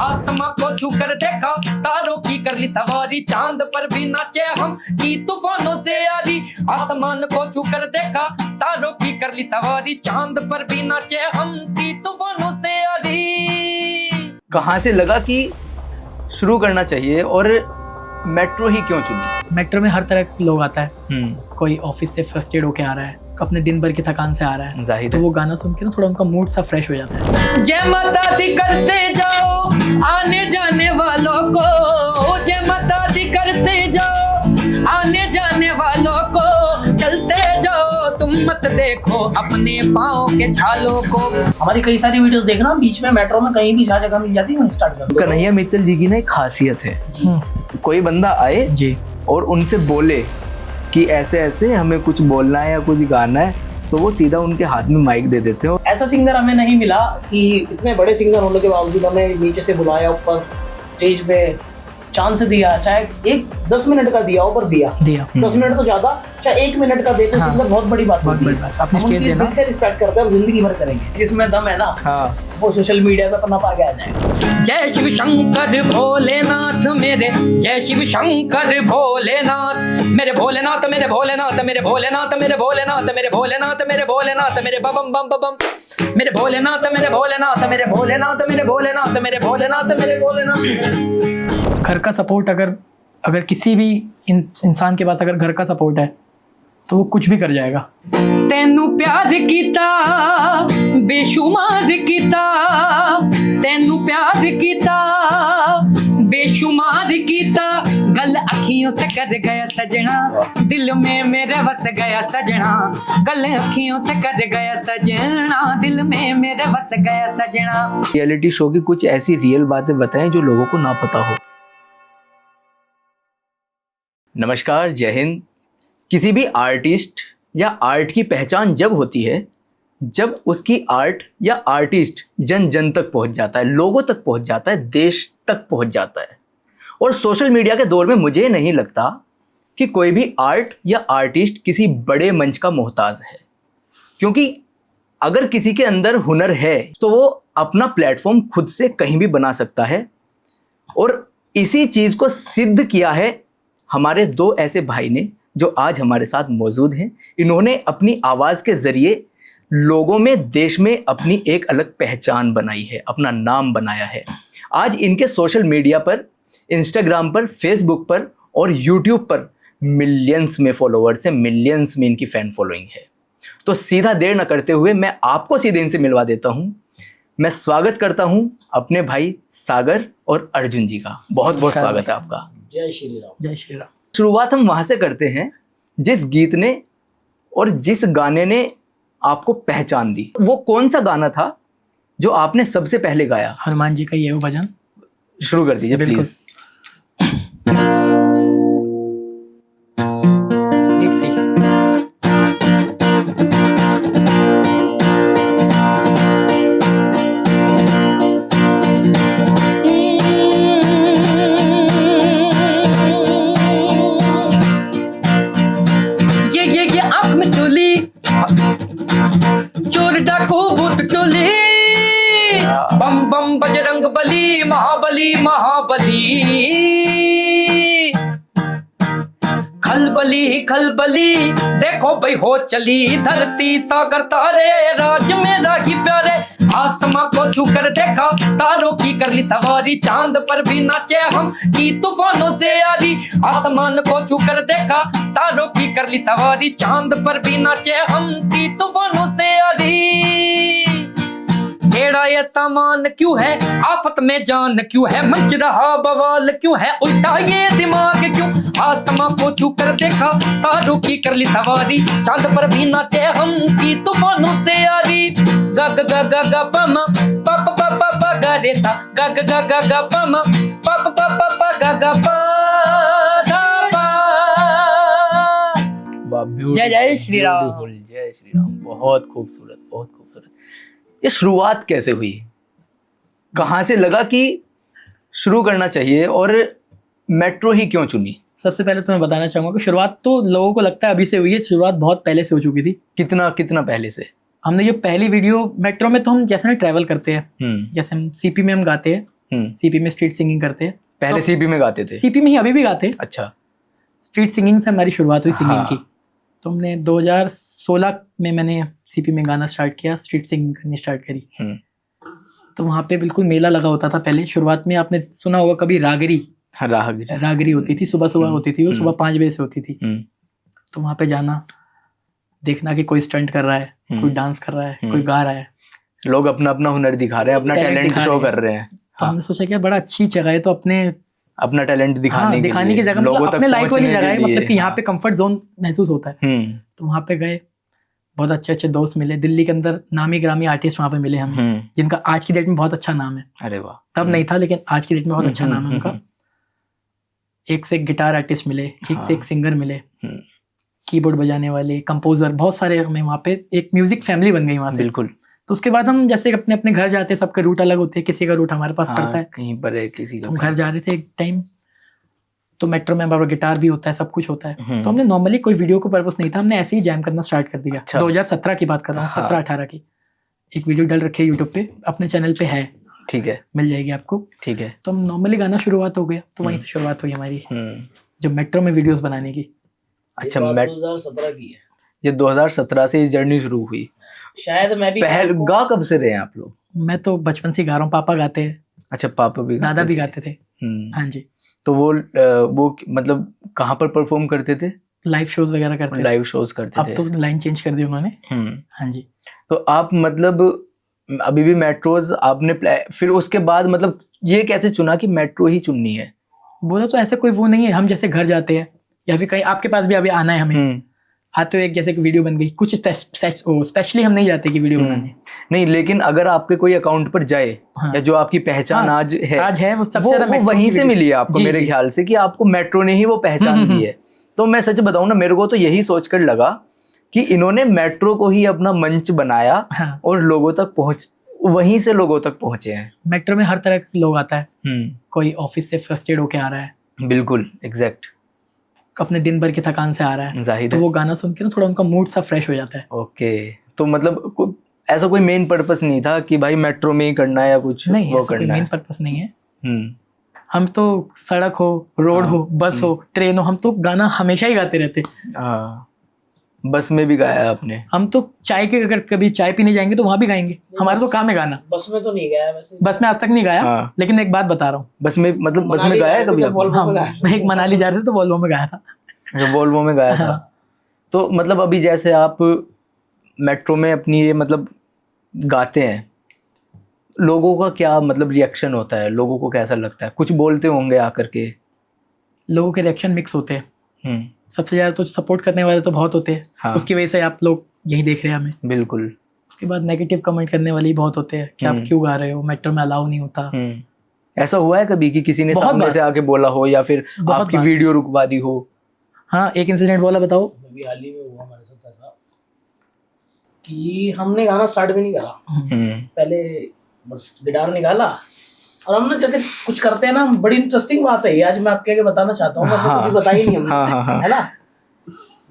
आसमां को छू कर देखा, तारों की कर ली सवारी, चांद पर भी नाचे हम की तूफानों से यारी। आसमान को छू कर देखा, तारों की कर ली सवारी, चांद पर भी नाचे हम की तूफानों से यारी। कहाँ से लगा कि शुरू करना चाहिए और मेट्रो ही क्यों चुनी? मेट्रो में हर तरह के लोग आता है। कोई ऑफिस से फ्रस्ट्रेट होके आ रहा है, अपने दिन भर की थकान से आ रहा है, जाहिर तो है। वो गाना सुन के ना थोड़ा उनका मूड सा फ्रेश हो जाता है। जय माता दी करते जाओ आने जाने वालों को, जय माता दी करते जाओ आने जाने वालों को, चलते जाओ तुम मत देखो अपने पाँव के छालों को। हमारी कई सारी वीडियोस देखना, बीच में मेट्रो में कहीं भी जहाँ जगह मिल जाती है वहीं स्टार्ट कर दो। कन्हैया मित्तल जी की ना एक खासियत है, कोई बंदा आए जी, और उनसे बोले कि ऐसे ऐसे हमें कुछ बोलना है या कुछ गाना है, तो वो सीधा उनके हाथ में माइक दे देते हो। ऐसा सिंगर हमें नहीं मिला कि इतने बड़े सिंगर होने के बावजूद हमें नीचे से बुलाया, ऊपर स्टेज पे चांस दिया, चाहे एक 10 मिनट का दिया हो पर दिया 10 मिनट तो ज्यादा, चाहे 1 मिनट का देते सिंगर, बहुत बड़ी बात बहुत होती बड़ी है। बात। अपनी हम स्टेज उनकी देना, दिल से रिस्पेक्ट करते हैं और जिंदगी भर करेंगे। जिसमें दम है ना, हाँ, वो सोशल मीडिया पे अपना पा के आ जाएगा। जय शिव शंकर भोलेनाथ मेरे, जय शिव शंकर भोलेनाथ मेरे भोलेनाथ, मेरे भोलेनाथ, मेरे भोलेनाथ, मेरे भोलेनाथ, मेरे भोलेनाथ, मेरे भोलेनाथ, मेरे बम बम बम, मेरे भोलेनाथ, मेरे भोलेनाथ, मेरे भोलेनाथ, मेरे भोलेनाथ, मेरे भोलेनाथ, मेरे भोलेनाथ। घर का सपोर्ट अगर किसी भी इंसान के पास अगर घर का सपोर्ट है तो वो कुछ भी कर जाएगा। तेनू प्यार कीता बेशुमार कीता, तेनू प्यार कीता बेशुमार कीता, गल अखियों से कर गया सजना, दिल में मेरे बस गया सजना, गल अखियों से कर गया सजना, दिल में मेरे बस गया सजना। रियलिटी शो की कुछ ऐसी रियल बातें बताएं जो लोगों को ना पता हो। नमस्कार, जय हिंद। किसी भी आर्टिस्ट या आर्ट की पहचान जब होती है जब उसकी आर्ट या आर्टिस्ट जन जन तक पहुंच जाता है, लोगों तक पहुंच जाता है, देश तक पहुंच जाता है। और सोशल मीडिया के दौर में मुझे नहीं लगता कि कोई भी आर्ट या आर्टिस्ट किसी बड़े मंच का मोहताज है, क्योंकि अगर किसी के अंदर हुनर है तो वो अपना प्लेटफॉर्म खुद से कहीं भी बना सकता है। और इसी चीज़ को सिद्ध किया है हमारे दो ऐसे भाई ने जो आज हमारे साथ मौजूद हैं। इन्होंने अपनी आवाज़ के ज़रिए लोगों में, देश में अपनी एक अलग पहचान बनाई है, अपना नाम बनाया है। आज इनके सोशल मीडिया पर, इंस्टाग्राम पर, फेसबुक पर और यूट्यूब पर मिलियंस में फॉलोअर्स हैं, मिलियंस में इनकी फ़ैन फॉलोइंग है। तो सीधा देर न करते हुए मैं आपको सीधे इनसे मिलवा देता हूँ। मैं स्वागत करता हूँ अपने भाई सागर और अर्जुन जी का। बहुत बहुत स्वागत है आपका। जय श्री राम। जय श्री राम। शुरुआत हम वहाँ से करते हैं जिस गीत ने और जिस गाने ने आपको पहचान दी। वो कौन सा गाना था जो आपने सबसे पहले गाया? हनुमान जी का ये वो भजन। शुरू कर दीजिए बिल्कुल। प्लीज। एक सही। ये आँख में तुली, चोर डाकू भूत टोली, बम बम बजरंग बली, महाबली महाबली, खलबली खलबली, देखो भाई हो चली धरती सागर तारे, राज में रागी प्यारे, आसमां को छू कर देखा, तारों की कर ली सवारी, चांद पर भी नाचे हम की तूफानों से यारी। आसमान को छू कर देखा, तारों की कर ली सवारी, चांद पर भी नाचे हम की तूफानों से यारी। टेढ़ा ये सामान क्यों है, आफत में जान क्यों है, मच रहा बवाल क्यों है, उल्टा ये दिमाग क्यों, आसमां को छू कर देखा, तारों की कर ली सवारी, चांद पर भी नाचे हम की तूफानों से यारी। गग गग गग पम पप पप पप ग रे सा, गग गग गग पम पप पप पप ग ग पा धा पा। जय जय श्री राम। जय श्री राम। बहुत खूबसूरत, बहुत खूबसूरत। ये शुरुआत कैसे हुई? कहाँ से लगा कि शुरू करना चाहिए और मेट्रो ही क्यों चुनी? सबसे पहले तो मैं बताना चाहूँगा कि शुरुआत तो लोगों को लगता है अभी से हुई है, शुरुआत बहुत पहले से हो चुकी थी। कितना पहले से? हमने जो पहली वीडियो मेट्रो में, तो हम जैसे ना ट्रैवल करते हैं, जैसे हम सीपी में हम गाते हैं, सीपी में स्ट्रीट सिंगिंग करते हैं। पहले सीपी में गाते थे? सीपी में ही अभी भी गाते हैं। अच्छा। स्ट्रीट सिंगिंग से हमारी शुरुआत हुई सिंगिंग हाँ। की। तो हमने 2016 में मैंने सीपी में गाना स्टार्ट किया, स्ट्रीट सिंगिंग करनी स्टार्ट करी। तो वहाँ पे बिल्कुल मेला लगा होता था पहले। शुरुआत में आपने सुना होगा कभी रागरी? हाँ, रागरी। रागरी होती थी, सुबह सुबह होती थी, वो सुबह 5 बजे से होती थी। तो वहाँ पे जाना, देखना कि कोई स्टंट कर रहा है, कोई डांस कर रहा है, कोई गा रहा है, लोग अपना अपना हुनर दिखा रहे हैं, अपना टैलेंट शो कर रहे हैं। तो हमने सोचा कि बड़ा अच्छी जगह है, तो अपना टैलेंट दिखाने की जगह, मतलब अपने लाइक वाली जगह है, मतलब कि यहाँ पे कंफर्ट जोन महसूस होता है। तो वहाँ पे गए, बहुत अच्छे अच्छे दोस्त मिले। दिल्ली के अंदर नामी ग्रामी आर्टिस्ट वहाँ पे मिले हमें, जिनका आज की डेट में बहुत अच्छा नाम है। अरे वाह। तब नहीं था, लेकिन आज की डेट में बहुत अच्छा नाम है उनका। एक से एक गिटार आर्टिस्ट मिले, एक से एक सिंगर मिले, कीबोर्ड बजाने वाले, कंपोजर, बहुत सारे हमें वहाँ पे एक म्यूजिक फैमिली बन गई वहाँ से। बिल्कुल। तो उसके बाद हम जैसे अपने अपने घर जाते हैं, सबके रूट अलग होते हैं, किसी का रूट हमारे पास पड़ता है, कहीं पर है किसी का। हम घर जा रहे थे एक टाइम, तो मेट्रो में हमारा गिटार भी होता है, सब कुछ होता है। तो हमने नॉर्मली कोई वीडियो को पर्पस नहीं था, हमने ऐसे ही जैम करना स्टार्ट कर दिया। 2017 की बात कर रहा हूँ, 17-18 की। एक वीडियो डल रखी है यूट्यूब पे, अपने चैनल पे है, ठीक है, मिल जाएगी आपको। ठीक है। तो हम नॉर्मली गाना शुरुआत हो गया, तो वहीं से शुरुआत हुई हमारी जो मेट्रो में वीडियोस बनाने की। अच्छा, 2017 की है ये। 2017 से ये जर्नी शुरू हुई शायद। मैं भी पहले गा कब से रहे हैं आप लोग? मैं तो बचपन से गा रहा हूँ, पापा गाते हैं। अच्छा, पापा भी दादा भी गाते थे। हाँ जी। तो वो मतलब कहाँ पर परफॉर्म करते थे? लाइव शोज वगैरह करते थे। लाइव शोज करते थे। अब तो लाइन चेंज कर दी उन्होंने। हाँ जी। तो आप मतलब अभी भी मेट्रोज आपने फिर उसके बाद मतलब ये कैसे चुना कि मेट्रो ही चुननी है? बोला तो ऐसे कोई वो नहीं है, हम जैसे घर जाते हैं या फिर कहीं आपके पास भी अभी आना है हमें, आते हुए एक जैसे कि वीडियो बन गई, कुछ स्पेशली हम नहीं जाते कि वीडियो बनाने। नहीं, लेकिन अगर आपके कोई अकाउंट पर जाए या जो आपकी पहचान आज है वो सबसे ज्यादा वहीं से मिली है आपको, मेरे ख्याल से कि आपको मेट्रो ने ही वो पहचान दी है। तो मैं सच बताऊं ना, मेरे को तो यही सोचकर लगा कि इन्होंने मेट्रो को ही अपना मंच बनाया और लोगों तक वहीं से लोगों तक पहुंचे हैं। मेट्रो में हर तरह के लोग आता है, कोई ऑफिस से फ्रस्ट्रेट होके आ रहा है, बिल्कुल एग्जैक्ट, अपने दिन भर की थकान से आ रहा है, जाहिर तो वो गाना सुन के ना थोड़ा उनका मूड सा फ्रेश हो जाता है। ओके, तो मतलब ऐसा कोई मेन पर्पस नहीं था कि भाई मेट्रो में ही करना है या कुछ नहीं, वो ऐसा कोई करना मेन है। पर्पस नहीं है। हम तो सड़क हो, रोड हो, बस हो, ट्रेन हो, हम तो गाना हमेशा ही गाते रहते। हाँ, बस में भी गाया आपने? हम तो चाय के, अगर कभी चाय पीने जाएंगे तो वहां भी गाएंगे, हमारा तो काम है गाना। बस में तो नहीं गया वैसे, बस में आज तक नहीं गाया। लेकिन एक बात बता रहा हूँ, बस में मतलब बस में गाया कभी? हाँ, एक मनाली जा रहे थे तो वॉल्वो में गाया था। जो वॉल्वो में गाया था। तो मतलब अभी जैसे आप मेट्रो में अपनी ये मतलब गाते हैं, लोगों का क्या मतलब रिएक्शन होता है? लोगों को कैसा लगता है? कुछ बोलते होंगे आकर के? लोगों के रिएक्शन मिक्स होते हैं। सबसे ज्यादा तो सपोर्ट करने वाले तो बहुत होते हैं। हाँ। उसकी वजह से आप लोग यही देख रहे हैं हमें। बिल्कुल। उसके बाद नेगेटिव कमेंट करने वाले बहुत होते हैं कि आप क्यों गा रहे हो, मेट्रो में अलाउ नहीं होता। ऐसा हुआ है कभी कि किसी ने सामने से आके बोला हो या फिर आपकी वीडियो रुकवा दी हो? हाँ, एक इंसिडेंट बोला, बताओ। अभी हाल ही में हुआ हमारे साथ ऐसा कि हमने गाना स्टार्ट भी नहीं करा। पहले बस गिटार निकाला और हमने जैसे कुछ करते हैं ना, बड़ी इंटरेस्टिंग बात है ये, आज मैं आपके आगे बताना चाहता हूँ। वैसे कभी बताई नहीं हमने, है ना।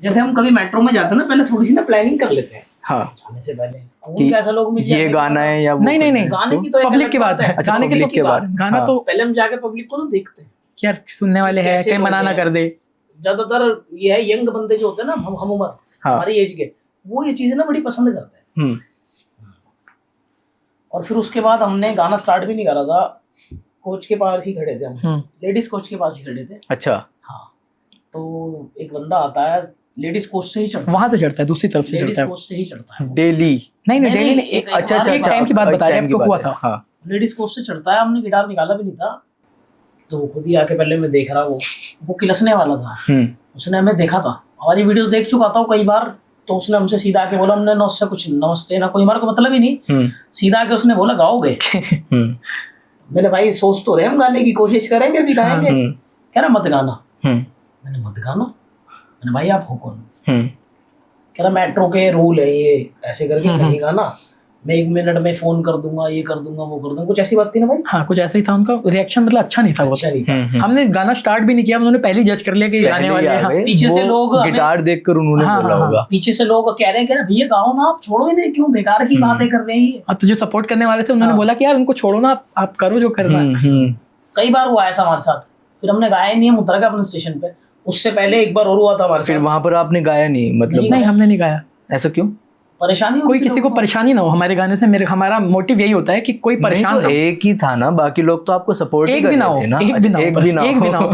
जैसे हम कभी मेट्रो में जाते हैं ना, पहले थोड़ी सी ना प्लानिंग कर लेते हैं जाने से पहले, ऐसा लोग ये गाना है या नहीं, गाने की तो पब्लिक की बात है। गाने की बात, गाना तो पहले हम जाके पब्लिक को ना देखते हैं यार, सुनने वाले हैं, कहीं मना ना कर दे। ज्यादातर ये है यंग बंदे जो होते हैं ना, हम उम्र हमारी एज के, वो ये चीजें ना बड़ी पसंद करते हैं। और फिर उसके बाद हमने गाना स्टार्ट भी नहीं करा था, कोच के पास ही खड़े थे हम, लेडीज कोच के पास ही खड़े थे। अच्छा। हाँ, तो एक बंदा आता है, लेडीज कोच से ही चढ़ता है, वहां से चढ़ता है, दूसरी तरफ से चढ़ता है, लेडीज कोच से ही चढ़ता है डेली। नहीं, डेली नहीं, अच्छा, एक टाइम की बात बता रहे हैं आपको, हुआ था। हाँ, लेडीज कोच से चढ़ता है। हमने गिटार निकाला भी नहीं था, तो खुद ही आके पहले मैं देख रहा, वो किलसने वाला था। उसने हमें देखा था, हमारी वीडियोस देख चुका था कई बार, तो उसने हमसे सीधा आके बोला, हमने ना उससे कुछ नमस्ते ना कोई हमारे को मतलब ही नहीं, सीधा आके उसने बोला गाओगे? मैंने भाई सोच तो रहे हम गाने की कोशिश करेंगे भी, गाएंगे। कह रहा मत गाना। मैंने मत गाना? मैंने भाई आप हो कौन? कह रहा मेट्रो के रूल है ये, ऐसे करके नहीं गाना। मैं 1 मिनट में फोन कर दूंगा, ये कर दूंगा, वो कर दूंगा, कुछ ऐसी बात थी ना भाई? हाँ कुछ ऐसा ही था उनका रिएक्शन, मतलब अच्छा नहीं था वो। अच्छा नहीं था। हमने गाना स्टार्ट भी नहीं किया, उन्होंने पहले जज कर लिया कि गाने वाले हैं। हाँ, पीछे से लोग गिटार देखकर उन्होंने हाँ, बोला हाँ, होगा। पीछे से लोग कह रहे हैं भैया गाओ ना, आप छोड़ो इन्हें, क्यों बेकार की बातें कर रहे हैं। तो जो सपोर्ट करने वाले थे उन्होंने बोला कि यार उनको छोड़ो ना, आप करो जो करना है। कई बार हुआ ऐसा हमारे साथ, फिर हमने गाया नहीं, हम उतर गए अपने स्टेशन पे। उससे पहले एक बार और हुआ था हमारे फिर साथ। वहां पर आपने गाया नहीं, मतलब नहीं हमने नहीं गाया। ऐसा क्यों? परेशानी कोई किसी को परेशानी ना हो हमारे गाने से। हमारा मोटिव यही होता है कि कोई परेशान नहीं, ना तो हो। एक ही था ना, बाकी लोग तो आपको सपोर्ट एक भी ना हो, एक भी ना हो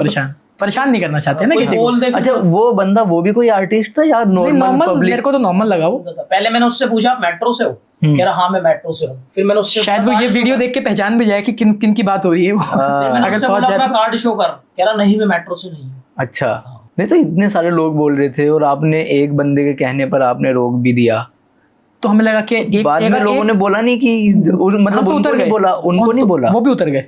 परेशान नहीं करना चाहते ना किसी को। अच्छा वो बंदा, वो भी कोई आर्टिस्ट था या नॉर्मल पब्लिक? मेरे को तो नॉर्मल लगा वो। पहले मैंने उससे पूछा आप मेट्रो से हो? कह रहा हाँ मैं मेट्रो से हूँ। फिर मैंने उससे शायद वो ये वीडियो देख के पहचान भी जाए कि किन किन की बात हो रही है वो। फिर मैंने अगर उससे पहुंच बोला जाए अपना कार्ड शो कर, कह रहा नहीं मैं मेट्रो से नहीं हूँ। अच्छा, नहीं तो इतने सारे लोग बोल रहे थे और आपने एक बंदे के कहने पर आपने रोक भी दिया। तो हमें लगा कि बाद में लोगों ने बोला नहीं कि मतलब उनको नहीं बोला, उनको नहीं बोला, वो भी उतर गए,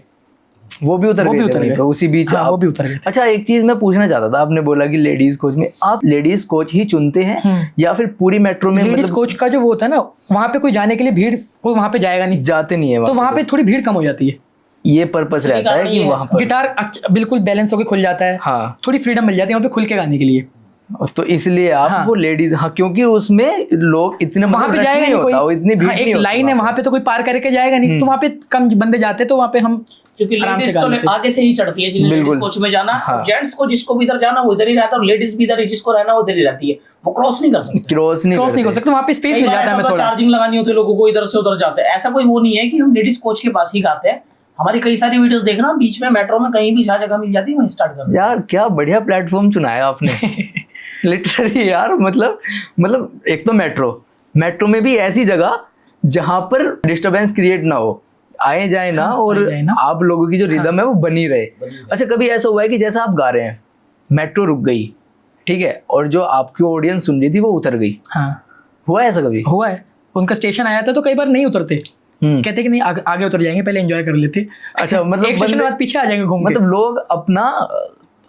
वो भी उतर गए उसी बीच। हाँ, वो भी उतर गए। अच्छा एक चीज मैं पूछना चाहता था, आपने बोला कि लेडीज कोच में, आप लेडीज कोच ही चुनते हैं या फिर पूरी मेट्रो में? लेडीज कोच का जो वो होता है ना, वहाँ पे कोई जाने के लिए भीड़, कोई वहाँ पे जाएगा नहीं, जाते नहीं है तो वहाँ पे थोड़ी भीड़ कम हो जाती है। ये पर्पस रहता है कि वहाँ पर गिटार बिल्कुल बैलेंस होकर खुल जाता है। हाँ, थोड़ी फ्रीडम मिल जाती है वहाँ पे खुल के गाने के लिए। तो इसलिए आप हाँ। वो लेडीज, हाँ क्योंकि उसमें लोग इतने वहाँ पे जाएगा नहीं कोई, इतनी भीड़ नहीं एक होती लाइन है वहाँ पे, तो कोई पार करके जाएगा नहीं, तो वहाँ पे कम बंदे जाते हैं, तो वहाँ पे हम क्योंकि आराम से लेडीज गा तो लेते हैं। आगे से ही चढ़ती है, जिन्हें लेडीज कोच में जाना, जेंट्स को जिसको भी इधर जाना वो इधर ही रहता है, और लेडीज भी इधर जिसको रहना वो इधर ही रहती है, वो क्रॉस नहीं कर सकते। क्रॉस नहीं कर सकते, वहाँ पे स्पेस मिल जाता है हमें थोड़ा। चार्जिंग लगानी होती है लोगों को, इधर से उधर जाते हैं। ऐसा कोई वो नहीं है कि हम लेडीज कोच के पास ही गाते हैं। हमारी कई सारी वीडियोस देखना, बीच में मेट्रो में कहीं भी जहाँ जगह मिल जाती है वहीं स्टार्ट कर। यार क्या बढ़िया प्लेटफॉर्म चुनाया आपने। लिटरली यार, मतलब एक तो मेट्रो में भी ऐसी जगह जहां पर डिस्टरबेंस क्रिएट ना हो, आए जाए ना, और आप लोगों की जो रिदम है वो बनी रहे। अच्छा कभी ऐसा हुआ है कि जैसा आप गा रहे हैं, मेट्रो रुक गई, ठीक है, और जो आपकी ऑडियंस सुन रही थी वो उतर गई? हाँ हुआ है ऐसा कभी? हुआ है, उनका स्टेशन आया था तो कई बार नहीं उतरते, कहते कि नहीं आगे उतर जाएंगे, पहले एंजॉय कर लेते। अच्छा मतलब एक स्टेशन बाद पीछे आ जाएंगे घूम के। मतलब लोग अपना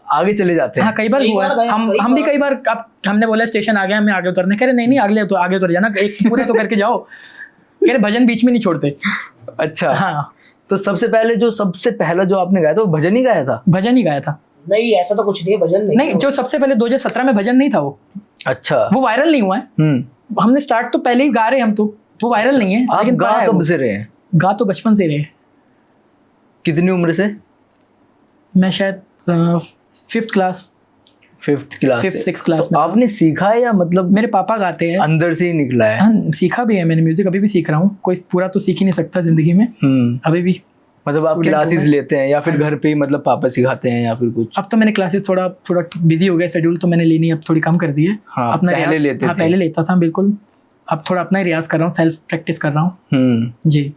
आगे चले जाते हैं। हाँ कई बार हुआ है, हम भी कई बार, अब हमने बोला स्टेशन आ गया हमें आगे उतरने, कह रहे नहीं आगे उतर जाना, एक पूरा तो करके जाओ, कह रहे भजन बीच में नहीं छोड़ते। अच्छा हाँ, तो सबसे पहला जो आपने गाया था वो भजन ही गाया था? भजन ही गाया था। नहीं ऐसा तो कुछ नहीं है, भजन नहीं, जो सबसे पहले 2017 में भजन नहीं था वो। अच्छा, वो वायरल नहीं हुआ है। हमने स्टार्ट तो पहले ही गा रहे हैं हम, तो वो वायरल नहीं है। लेकिन गा कब से रहे हैं? गा तो बचपन से रहे। कितनी उम्र से? मैं शायद 5th क्लास 6th क्लास में। आपने सीखा है या मतलब मेरे पापा गाते हैं, अंदर से ही निकला है? हाँ सीखा भी है मैंने, म्यूजिक अभी भी सीख रहा हूँ। कोई पूरा तो सीख ही नहीं सकता जिंदगी में, अभी भी। मतलब आप क्लासेस लेते हैं या फिर घर पे ही मतलब पापा सिखाते हैं या फिर कुछ? अब तो मैंने क्लासेस थोड़ा बिजी हो गया शेड्यूल, तो मैंने लेनी अब थोड़ी कम कर दी है। हाँ, अपना पहले लेते थे। पहले लेता था बिल्कुल, अब थोड़ा अपना ही रियाज कर रहा हूँ, सेल्फ प्रैक्टिस कर रहा हूँ। जी।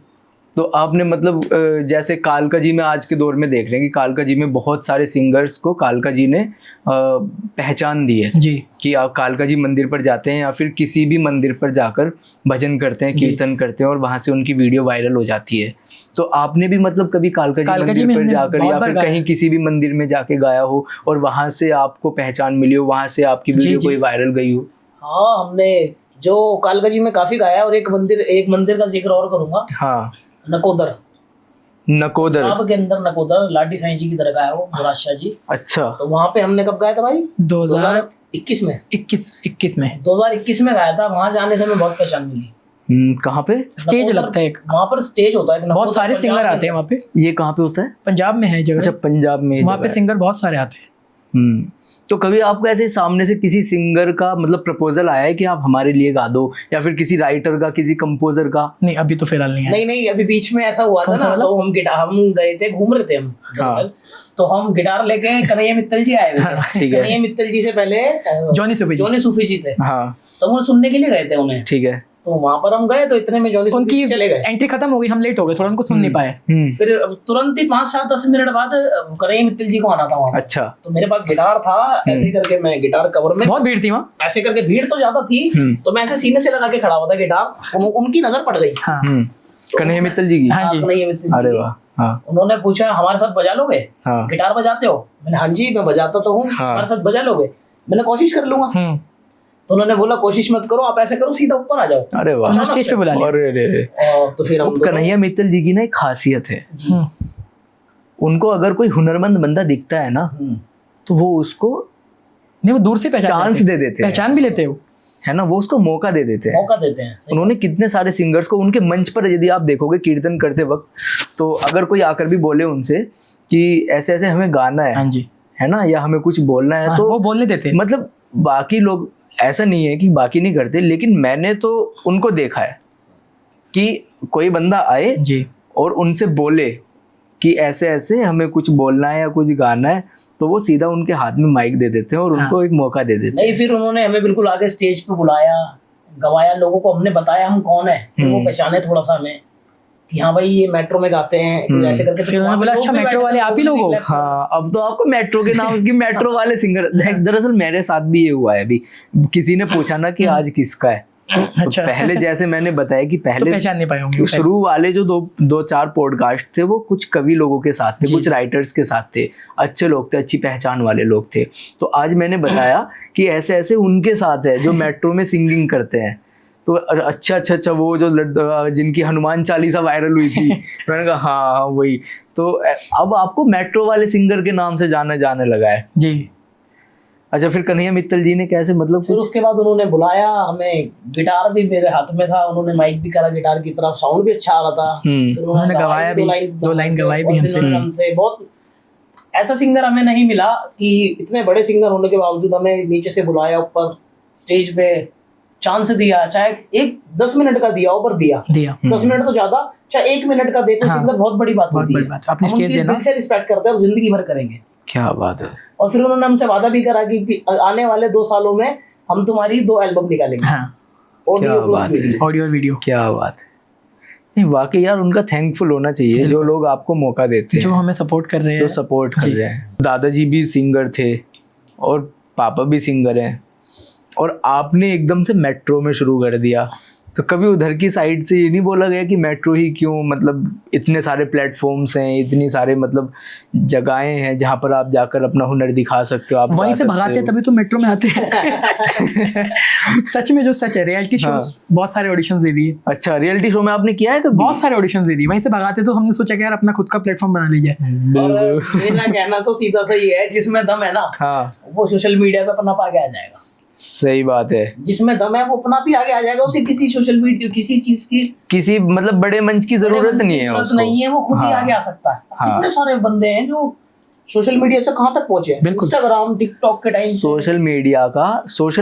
तो आपने मतलब जैसे कालका जी में आज के दौर में देख रहे हैं कि कालका जी में बहुत सारे सिंगर्स को कालका जी ने पहचान दी है जी, कि आप कालका जी मंदिर पर जाते हैं या फिर किसी भी मंदिर पर जाकर भजन करते हैं, कीर्तन करते हैं और वहाँ से उनकी वीडियो वायरल हो जाती है। तो आपने भी मतलब कभी कालका जी मंदिर पर जाकर या फिर कहीं किसी भी मंदिर में जाके गाया हो और वहाँ से आपको पहचान मिली हो, वहाँ से आपकी वीडियो कोई वायरल गई हो? हाँ हमने जो कालका जी में काफी गाया, और एक मंदिर का जिक्र और करूंगा। हाँ, नकोदर आप के अंदर नकोदर लाडी साईं जी की तरह गाया वो मुराद जी। अच्छा, तो वहाँ पे हमने कब गाया था भाई? 2021 में। 21 में गाया था। वहाँ जाने से हमें बहुत पहचान मिली। कहाँ पे? स्टेज लगता है एक, वहाँ पर स्टेज होता है, बहुत सारे सिंगर आते हैं वहाँ पे। ये कहाँ पे होता है? पंजाब में है जगह। अच्छा, पंजाब में वहाँ पे सिंगर बहुत सारे आते हैं। तो कभी आपको ऐसे सामने से किसी सिंगर का मतलब प्रपोजल आया है कि आप हमारे लिए गा दो, या फिर किसी राइटर का, किसी कंपोजर का? नहीं अभी तो फिलहाल नहीं है। नहीं अभी बीच में ऐसा हुआ था ना, तो हम गए थे, घूम रहे थे हम दरअसल। तो हम गिटार लेके कन्हैया मित्तल जी आए हुए थे। कन्हैया मित्तल जी से पहले जॉनी सूफी जी थे। तो हम सुनने के लिए गए थे उन्हें। ठीक है। तो वहां पर हम गए, तो इतने में जॉनी उनकी चले गए, एंट्री खत्म हो गई, हम लेट हो गए थोड़ा, उनको सुन नहीं पाए। फिर तुरंत ही 5-7-10 मिनट बाद कन्हैया मित्तल जी को आना था वहाँ। अच्छा। तो मेरे पास गिटार था, ऐसे करके मैं गिटार कवर में, बहुत भीड़ थी वहाँ, ऐसे करके भीड़ तो ज्यादा थी, तो मैं ऐसे सीने से लगा के खड़ा हुआ था गिटार, उनकी नजर पड़ गई। कन्हैया मित्तल जी की? हाँ जी। कन्हैया मित्तल जी। अरे वाह। हाँ। उन्होंने पूछा हमारे साथ बजा लोगे? गिटार बजाते हो? मैंने हाँ जी मैं बजाता तो हूँ। हमारे साथ बजा लोगे? मैंने कोशिश कर लूंगा। तो उन्होंने बोला कोशिश मत करो, आप ऐसे करो सीधा ऊपर आ जाओ। अरे वाह, तो स्टेज पे बुला लिया। अरे और तो फिर हम कन्हैया मित्तल जी की ना एक खासियत है, हम्म, उनको अगर कोई हुनरमंद बंदा दिखता है ना तो वो उसको नहीं, वो दूर से चांस दे देते हैं, पहचान भी लेते हो, है ना, वो उसको मौका दे देते हैं। मौका देते हैं। सही उन्होंने कितने सारे सिंगर्स को उनके मंच पर यदि आप देखोगे कीर्तन करते वक्त, तो अगर कोई आकर भी बोले उनसे कि ऐसे ऐसे हमें गाना हाँ जी, है ना, या हमें कुछ बोलना है, हाँ, तो वो बोलने देते। मतलब बाकी लोग, ऐसा नहीं है कि बाकी नहीं करते, लेकिन मैंने तो उनको देखा है कि कोई बंदा आए जी, और उनसे बोले कि ऐसे ऐसे हमें कुछ बोलना है या कुछ गाना है, तो वो सीधा उनके हाथ में माइक दे देते हैं और उनको एक मौका दे देते हैं। नहीं, फिर उन्होंने हमें बिल्कुल आगे स्टेज पे बुलाया, गवाया, लोगों को हमने बताया हम कौन है, फिर वो पहचाने थोड़ा सा हमें कि हाँ भाई ये मेट्रो में गाते हैं, ऐसे करके। फिर उन्होंने बोला अच्छा मेट्रो वाले आप ही लोग हो। हाँ, अब तो आपको मेट्रो के नाम की मेट्रो वाले सिंगर। दरअसल मेरे साथ भी ये हुआ है, अभी किसी ने पूछा ना कि आज किसका है, तो अच्छा, पहले जैसे मैंने बताया कि तो पहले पहचान नहीं पाए होंगे। शुरू वाले जो दो चार पॉडकास्ट थे वो कुछ कवि लोगों के साथ थे, जी। कुछ राइटर्स के साथ थे, अच्छे लोग थे, अच्छी पहचान वाले लोग थे। तो आज मैंने बताया कि ऐसे ऐसे उनके साथ है जो मेट्रो में सिंगिंग करते हैं। तो अच्छा वो जो जिनकी हनुमान चालीसा वायरल हुई थी, मैंने कहा हाँ वही। तो अब आपको मेट्रो वाले सिंगर के नाम से जाने लगा है जी। अच्छा, फिर कन्हैया मित्तल जी ने कैसे, मतलब फिर उसके बाद उन्होंने बुलाया हमें, गिटार भी मेरे हाथ में था, उन्होंने माइक भी करा गिटार की तरफ, साउंड भी अच्छा आ रहा था। फिर उन्होंने गवाया भी, 2 लाइन गवाई भी हमसे। बहुत ऐसा सिंगर हमें नहीं मिला कि इतने बड़े सिंगर होने के बावजूद हमें नीचे से बुलाया, ऊपर स्टेज पे चांस दिया, चाहे 10 मिनट का दिया, ऊपर दिया 10 मिनट तो ज्यादा, चाहे 1 मिनट का दे तो सिंगर बहुत बड़ी बात होती है। अपनी स्टेज देना, दिल से रिस्पेक्ट करते हैं और जिंदगी भर करेंगे। क्या बात है। और फिर उन्होंने हमसे वादा भी करा कि आने वाले 2 सालों में हम तुम्हारी 2 एल्बम निकालेंगे, ऑडियो प्लस वीडियो। ऑडियो और वीडियो। क्या बात है। नहीं वाकई यार, उनका थैंकफुल होना चाहिए जो लोग आपको मौका देते हैं, जो हमें सपोर्ट कर रहे हैं, जो सपोर्ट कर रहे हैं। दादाजी भी सिंगर थे और पापा भी सिंगर हैं, और आपने एकदम से मेट्रो में शुरू कर दिया। तो कभी उधर की साइड से ये नहीं बोला गया कि मेट्रो ही क्यों, मतलब इतने सारे प्लेटफॉर्म्स हैं, इतनी सारे मतलब जगहें हैं जहाँ पर आप जाकर अपना हुनर दिखा सकते हो, आप वहीं से भगाते हैं, तभी तो मेट्रो में आते हैं। सच में जो सच है, रियलिटी शो बहुत सारे ऑडिशंस दे दिए। अच्छा, रियलिटी शो में आपने किया है कभी? बहुत सारे ऑडिशंस दे दिए, वहीं से भगाते। तो हमने सोचा कि यार अपना खुद का प्लेटफॉर्म बना लीजिए। और मेरा कहना तो सीधा सही है, जिसमें दम है ना, हाँ, वो सोशल मीडिया पे अपना आगे आ जाएगा। सही बात है। जिसमें दम है वो अपना भी आगे आ जाएगा, उसे किसी सोशल मीडिया, किसी चीज की, किसी मतलब बड़े मंच की जरूरत नहीं है उसको। नहीं है, वो खुद ही आगे आ सकता है। कितने सारे बंदे हैं जो सोशल मीडिया से कहां तक पहुंचे, इंस्टाग्राम टिकटॉक के टाइम। सोशल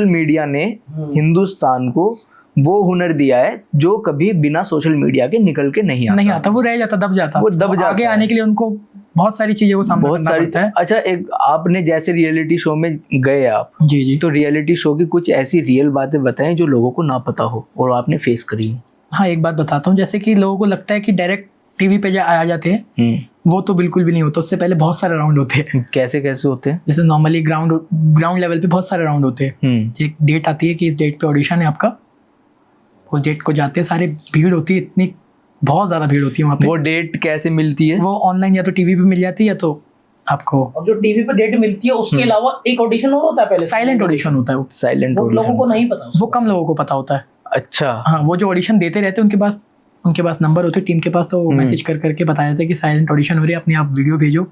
मीडिया ने हिंदुस्तान को वो हुनर दिया है जो कभी बिना सोशल मीडिया के निकल के नहीं आता। वो रह जाता, दब जाता। वो दब जाता। आगे आने के लिए उनको बहुत सारी चीजों को सामना करना पड़ता है। अच्छा, एक आपने जैसे रियलिटी शो में गए आप, जी, तो रियलिटी शो की कुछ ऐसी रियल बातें बताएं जो लोगों को ना पता हो और आपने फेस करी हो। हाँ, एक बात बताता हूँ। जैसे कि लोगों को लगता है कि डायरेक्ट टीवी पे आ जाते हैं, वो तो बिल्कुल भी नहीं होता। उससे पहले बहुत सारे राउंड होते हैं। कैसे होते हैं? जैसे नॉर्मली ग्राउंड लेवल पे बहुत सारे राउंड होते हैं। एक डेट आती है कि इस डेट पे ऑडिशन है आपका, उस डेट को जाते हैं, सारे भीड़ होती है, इतनी बहुत ज्यादा भीड़ होती है वहाँ पे। वो डेट कैसे मिलती है? वो ऑनलाइन या तो टीवी पे मिल जाती है या तो आपको। अब जो टीवी पे डेट मिलती है उसके अलावा एक ऑडिशन और होता है पहले, साइलेंट ऑडिशन होता है। वो साइलेंट ऑडिशन लोगों को नहीं पता, वो कम लोगों को पता होता है। अच्छा, हाँ, वो जो ऑडिशन देते रहते हैं उनके पास नंबर होते हैं टीम के पास, तो वो मैसेज करके बताया जाता है कि साइलेंट ऑडिशन हो रही है, अपनी आप वीडियो भेजो।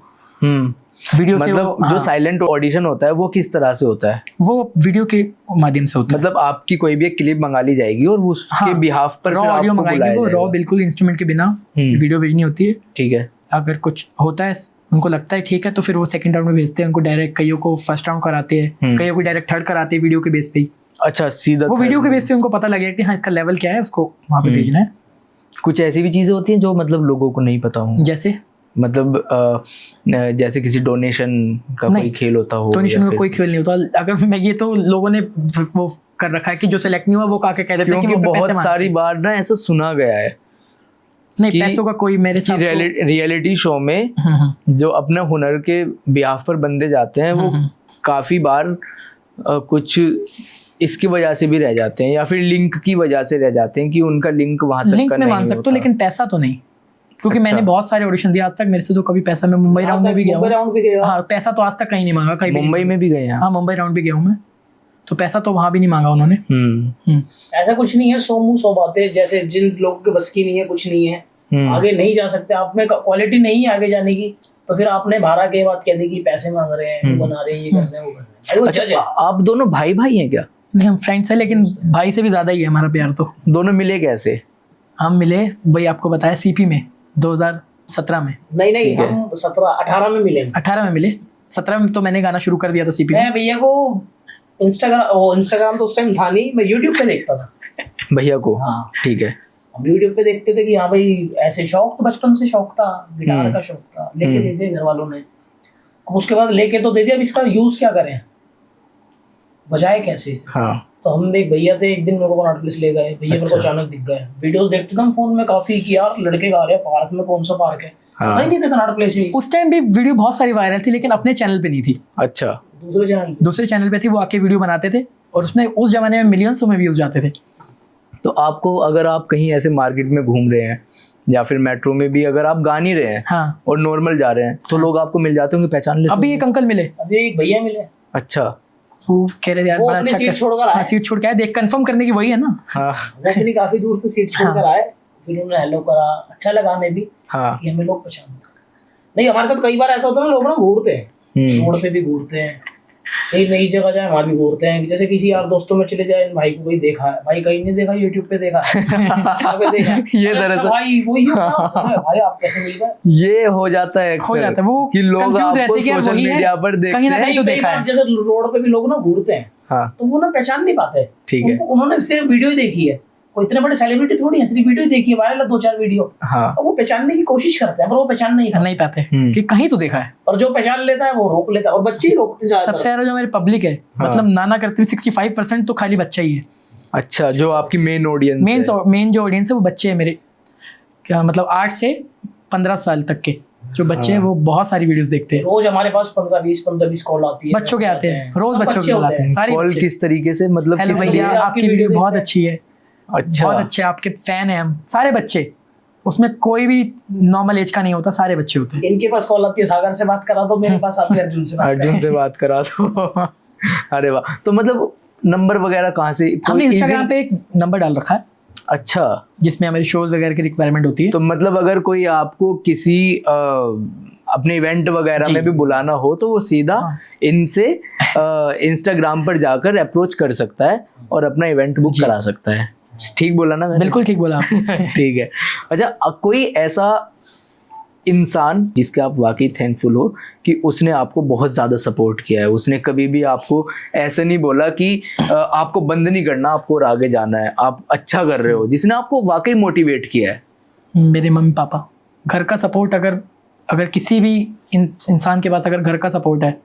वीडियो से मतलब जो साइलेंट ऑडिशन होता है वो किस तरह से होता है? वो वीडियो के माध्यम से होता है। मतलब आपकी कोई भी एक क्लिप मंगा ली जाएगी और उसके बिहाफ पर रॉ ऑडियो मंगाएंगे, वो रॉ बिल्कुल इंस्ट्रूमेंट के बिना वीडियो भेजनी होती है। ठीक है। अगर कुछ होता है, उनको लगता है ठीक है, तो फिर वो सेकंड राउंड में भेजते हैं उनको डायरेक्ट। कईयों को फर्स्ट राउंड कराते हैं, कईयों को डायरेक्ट थर्ड कराते हैं वीडियो के बेस पे ही। अच्छा, सीधा वो वीडियो के बेस पे उनको पता लगेगा कि हाँ इसका लेवल क्या है, उसको वहाँ पे भेजना है। कुछ ऐसी भी चीजें होती हैं जो मतलब लोगों को नहीं पता हो, जैसे मतलब जैसे किसी डोनेशन का कोई खेल होता हो। डोनेशन में कोई खेल नहीं होता। अगर मैं ये तो लोगों ने वो कर रखा है कि जो सेलेक्ट नहीं हुआ वो काके कह देते हैं कि वो बहुत सारी बार ना ऐसा सुना गया है। नहीं, पैसों का कोई मेरे साथ रियलिटी शो में जो अपने हुनर के बिहाफ पर बंदे जाते हैं वो काफी बार कुछ इसकी वजह से भी रह जाते हैं, या फिर लिंक की वजह से रह जाते हैं कि उनका लिंक वहां तक लिंक का में नहीं मान सकते होता। हो, लेकिन पैसा तो नहीं। क्योंकि मैंने बहुत सारे ऑडिशन दिए आज तक, मेरे से तो कभी पैसा, मैं मुंबई राउंड में भी गया हूँ। हाँ, पैसा तो आज तक कहीं नहीं मांगा, कहीं मुंबई में भी गए हैं। हाँ, मुंबई राउंड भी गया हूँ मैं। तो पैसा तो वहां भी नहीं मांगा उन्होंने। ऐसा कुछ नहीं है, 100 मुंह 100 बातें। जैसे जिन लोगों के बस की नहीं है, कुछ नहीं है, आगे नहीं जा सकते, आप में क्वालिटी नहीं है आगे जाने की, तो फिर आपने 12 के बाद कह दी कि पैसे मांग रहे हैं, वो बना रहे हैं, ये कर रहे हैं, वो कर रहे हैं। वो जज है। आप दोनों भाई भाई हैं क्या? नहीं, हम फ्रेंड्स हैं, लेकिन भाई से भी ज्यादा ही है हमारा प्यार। तो दोनों मिले कैसे? हम मिले भाई, आपको बताया, सीपी में 2017 में। नहीं हम 18 में मिले। 18 में मिले, 17 में तो मैंने गाना शुरू कर दिया था सीपी में। मैं भैया को इंस्टाग्राम तो उस टाइम था नहीं, मैं यूट्यूब पे देखता था भैया को। हाँ ठीक है। हम यूट्यूब पे देखते थे कि हाँ भाई ऐसे शौक, तो बचपन से शौक था, गिटार का शौक था, लेके दे दिया घर वालों ने। अब उसके बाद लेके तो दे दिया, अब इसका यूज क्या करें, बजाए कैसे इसे? हाँ। तो हम एक भैया थे, एक दिन मेरे को कर्नाटक प्लेस ले गए भैया। मेरे को अचानक दिख गए, वीडियोस देखते थे हम फोन में काफी कि यार लड़के गा रहे हैं पार्क में, कौन सा पार्क है, पता ही नहीं था कर्नाटक प्लेस ही। उस टाइम भी वीडियो बहुत सारी वायरल थी, लेकिन अपने चैनल पे नहीं थी। अच्छा। दूसरे चैनल पे थी, वो आके वीडियो बनाते थे और उसमें उस जमाने में मिलियंस में व्यूज जाते थे। तो आपको अगर आप कहीं ऐसे मार्केट में घूम रहे हैं या फिर मेट्रो में भी अगर आप गा नहीं रहे हैं, हाँ, और नॉर्मल जा रहे हैं, तो लोग आपको मिल जाते होंगे, पहचान लेते? अभी एक अंकल मिले, अभी एक भैया मिले। अच्छा। वो कह रहे थे यार वो बड़ा अपनी अच्छा सीट छोड़कर आए। हाँ, सीट छोड़ के आए, देख कंफर्म करने की वही है ना। हाँ। वो अपनी काफी दूर से सीट छोड़कर आए, फिर उन्होंने हेलो करा, अच्छा लगा हमें भी हाँ। कि हमें लोग पहचानते। नहीं, हमारे साथ कई बार ऐसा होता है ना, लोग ना घूरते हैं, रोड पे भी घूरते हैं, कहीं नई जगह जाए वहाँ भी घूरते हैं। जैसे किसी यार दोस्तों में चले जाए, भाई को कोई देखा है, भाई कहीं नहीं देखा, यूट्यूब पे देखा है, पे देखा है। ये अच्छा दरअसल भाई वही हो ना? भाई आप कैसे मिल गए? ये हो जाता है हो जाता है, वो कि लोग confused रहते आपको हैं कि यार सोशल वही है, मीडिया पर देखते कहीं ना हैं। कहीं तो देखा है। जैसे रोड पे भी लोग ना घूरते हैं, हाँ। तो वो ना पहचान नहीं पाते। ठीक है। उन्होंने सिर्फ वीडियो ही देखी है, कोई इतने बड़े सेलिब्रिटी थोड़ी है, सिर्फ वीडियो ही देखी है, वायरल है 2-4 वीडियो। हाँ। और वो पहचानने की कोशिश करते हैं, पर वो पहचान नहीं पाते कि कहीं तो देखा है। और जो पहचान लेता है वो रोक लेता है, और बच्चे ही रोकते हैं ज्यादातर। सबसे ज्यादा जो हमारी पब्लिक है, मतलब नाना करती 65% तो खाली बच्चा ही है। अच्छा, जो आपकी मेन ऑडियंस मेन जो ऑडियंस है वो बच्चे हैं मेरे, क्या मतलब 8 से 15 साल तक के जो बच्चे हैं, वो बहुत सारी वीडियोस देखते हैं। रोज हमारे पास 15-20 कॉल आती है, बच्चों के आते हैं, रोज बच्चों के आते हैं, सारी कॉल किस तरीके से, मतलब हेलो किस भैया लिए? आपकी वीडियो बहुत अच्छी है, अच्छा, बहुत अच्छे आपके फैन हैं हम। सारे बच्चे, उसमें कोई भी नॉर्मल एज का नहीं होता, सारे बच्चे होते हैं। इनके पास कॉल आती है, सागर से बात करा दो, मेरे पास आती है अर्जुन से बात करा दो। अरे वाह। तो मतलब नंबर वगैरह कहाँ से? हमने इंस्टाग्राम पे एक नंबर डाल रखा है, अच्छा, जिसमें हमारी शोज वगैरह की रिक्वायरमेंट होती है। तो मतलब अगर कोई आपको किसी अपने इवेंट वगैरह में भी बुलाना हो, तो वो सीधा इनसे इंस्टाग्राम पर जाकर अप्रोच कर सकता है और अपना इवेंट बुक करा सकता है। ठीक बोला ना मैंने? बिल्कुल ठीक बोला आपने। ठीक है। अच्छा, कोई ऐसा इंसान जिसके आप वाकई थैंकफुल हो कि उसने आपको बहुत ज़्यादा सपोर्ट किया है, उसने कभी भी आपको ऐसा नहीं बोला कि आपको बंद नहीं करना, आपको और आगे जाना है, आप अच्छा कर रहे हो, जिसने आपको वाकई मोटिवेट किया है? मेरे मम्मी पापा। घर का सपोर्ट, अगर किसी भी इंसान के पास अगर घर का सपोर्ट है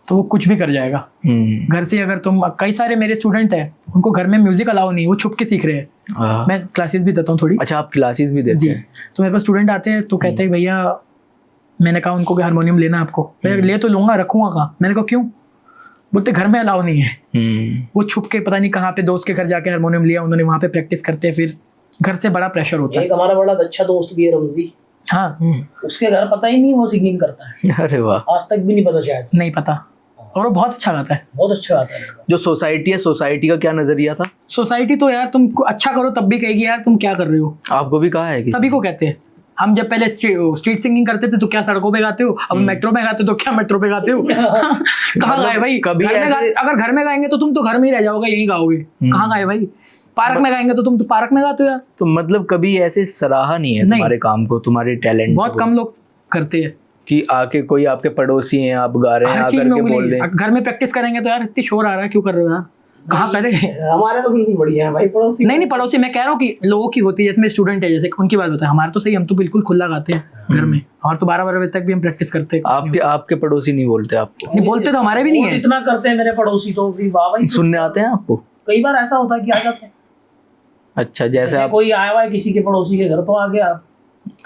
तो वो कुछ भी कर जाएगा। घर से अगर तुम, कई सारे मेरे स्टूडेंट हैं, उनको घर में म्यूजिक अलाउ नहीं, वो छुप के सीख रहे हैं। मैं क्लासेस भी देता हूँ थोड़ी। अच्छा, आप क्लासेस भी देते हैं? तो मेरे पास स्टूडेंट आते हैं तो कहते हैं भैया, मैंने कहा उनको कि हारमोनियम लेना आपको, भैया ले तो लूंगा, रखूंगा कहाँ? मैंने कहा क्यों? बोलते घर में अलाउ नहीं है। वो छुप के पता नहीं कहाँ पे दोस्त के घर जाके हारमोनियम लिया उन्होंने, वहाँ पे प्रैक्टिस करते हैं, फिर घर से बड़ा प्रेशर होता है। एक हमारा बड़ा अच्छा दोस्त भी है, रमजी। हाँ, उसके घर पता ही नहीं वो सिंगिंग करता है। अरे वाह। आज तक भी नहीं पता, शायद नहीं पता, और वो बहुत अच्छा गाता है। बहुत अच्छा गाता है। जो सोसाइटी है, सोसाइटी का क्या नजरिया था? सोसाइटी तो यार तुम अच्छा करो तब भी कहेगी यार तुम क्या कर रहे हो। आपको भी कहा है कि? सभी को कहते हैं। हम जब पहले स्ट्रीट सिंगिंग करते थे तो क्या सड़कों पे गाते हो, अब मेट्रो में गाते हो तो क्या मेट्रो पे गाते हो। कहाँ गाए भाई? कभी अगर घर में गाएंगे तो तुम तो घर में ही रह जाओगे, यहीं गाओगे। कहाँ गाए भाई? पार्क में गाएंगे तो तुम तो पार्क में गाते हो यार। तो मतलब कभी ऐसे सराहा नहीं है तुम्हारे काम को, तुम्हारे टैलेंट? बहुत कम लोग करते हैं कि आके कोई आपके पड़ोसी हैं, आप गा रहे हैं, आकर के बोल दें। घर में प्रैक्टिस करेंगे तो यार इतनी शोर आ रहा है, क्यों कर रहे हो यार? कहाँ करे? हमारे तो बिल्कुल बढ़िया है भाई, पड़ोसी नहीं पड़ोसी मैं कह रहा हूँ कि लोगों की होती है, जैसे मेरे स्टूडेंट है, जैसे उनकी बात बताए, हमारे तो सही, हम तो बिल्कुल खुला गाते हैं घर में, और तो 12 बजे तक भी हम प्रैक्टिस करते हैं। आपके पड़ोसी नहीं बोलते आपको? नहीं बोलते तो हमारे भी नहीं है। इतना करते हैं मेरे पड़ोसी तो भी, वाह भाई। सुनने आते हैं आपको? कई बार ऐसा होता है कि आ जाते हैं। अच्छा, जैसे आप कोई आया हुआ है किसी के पड़ोसी के घर तो आ गया।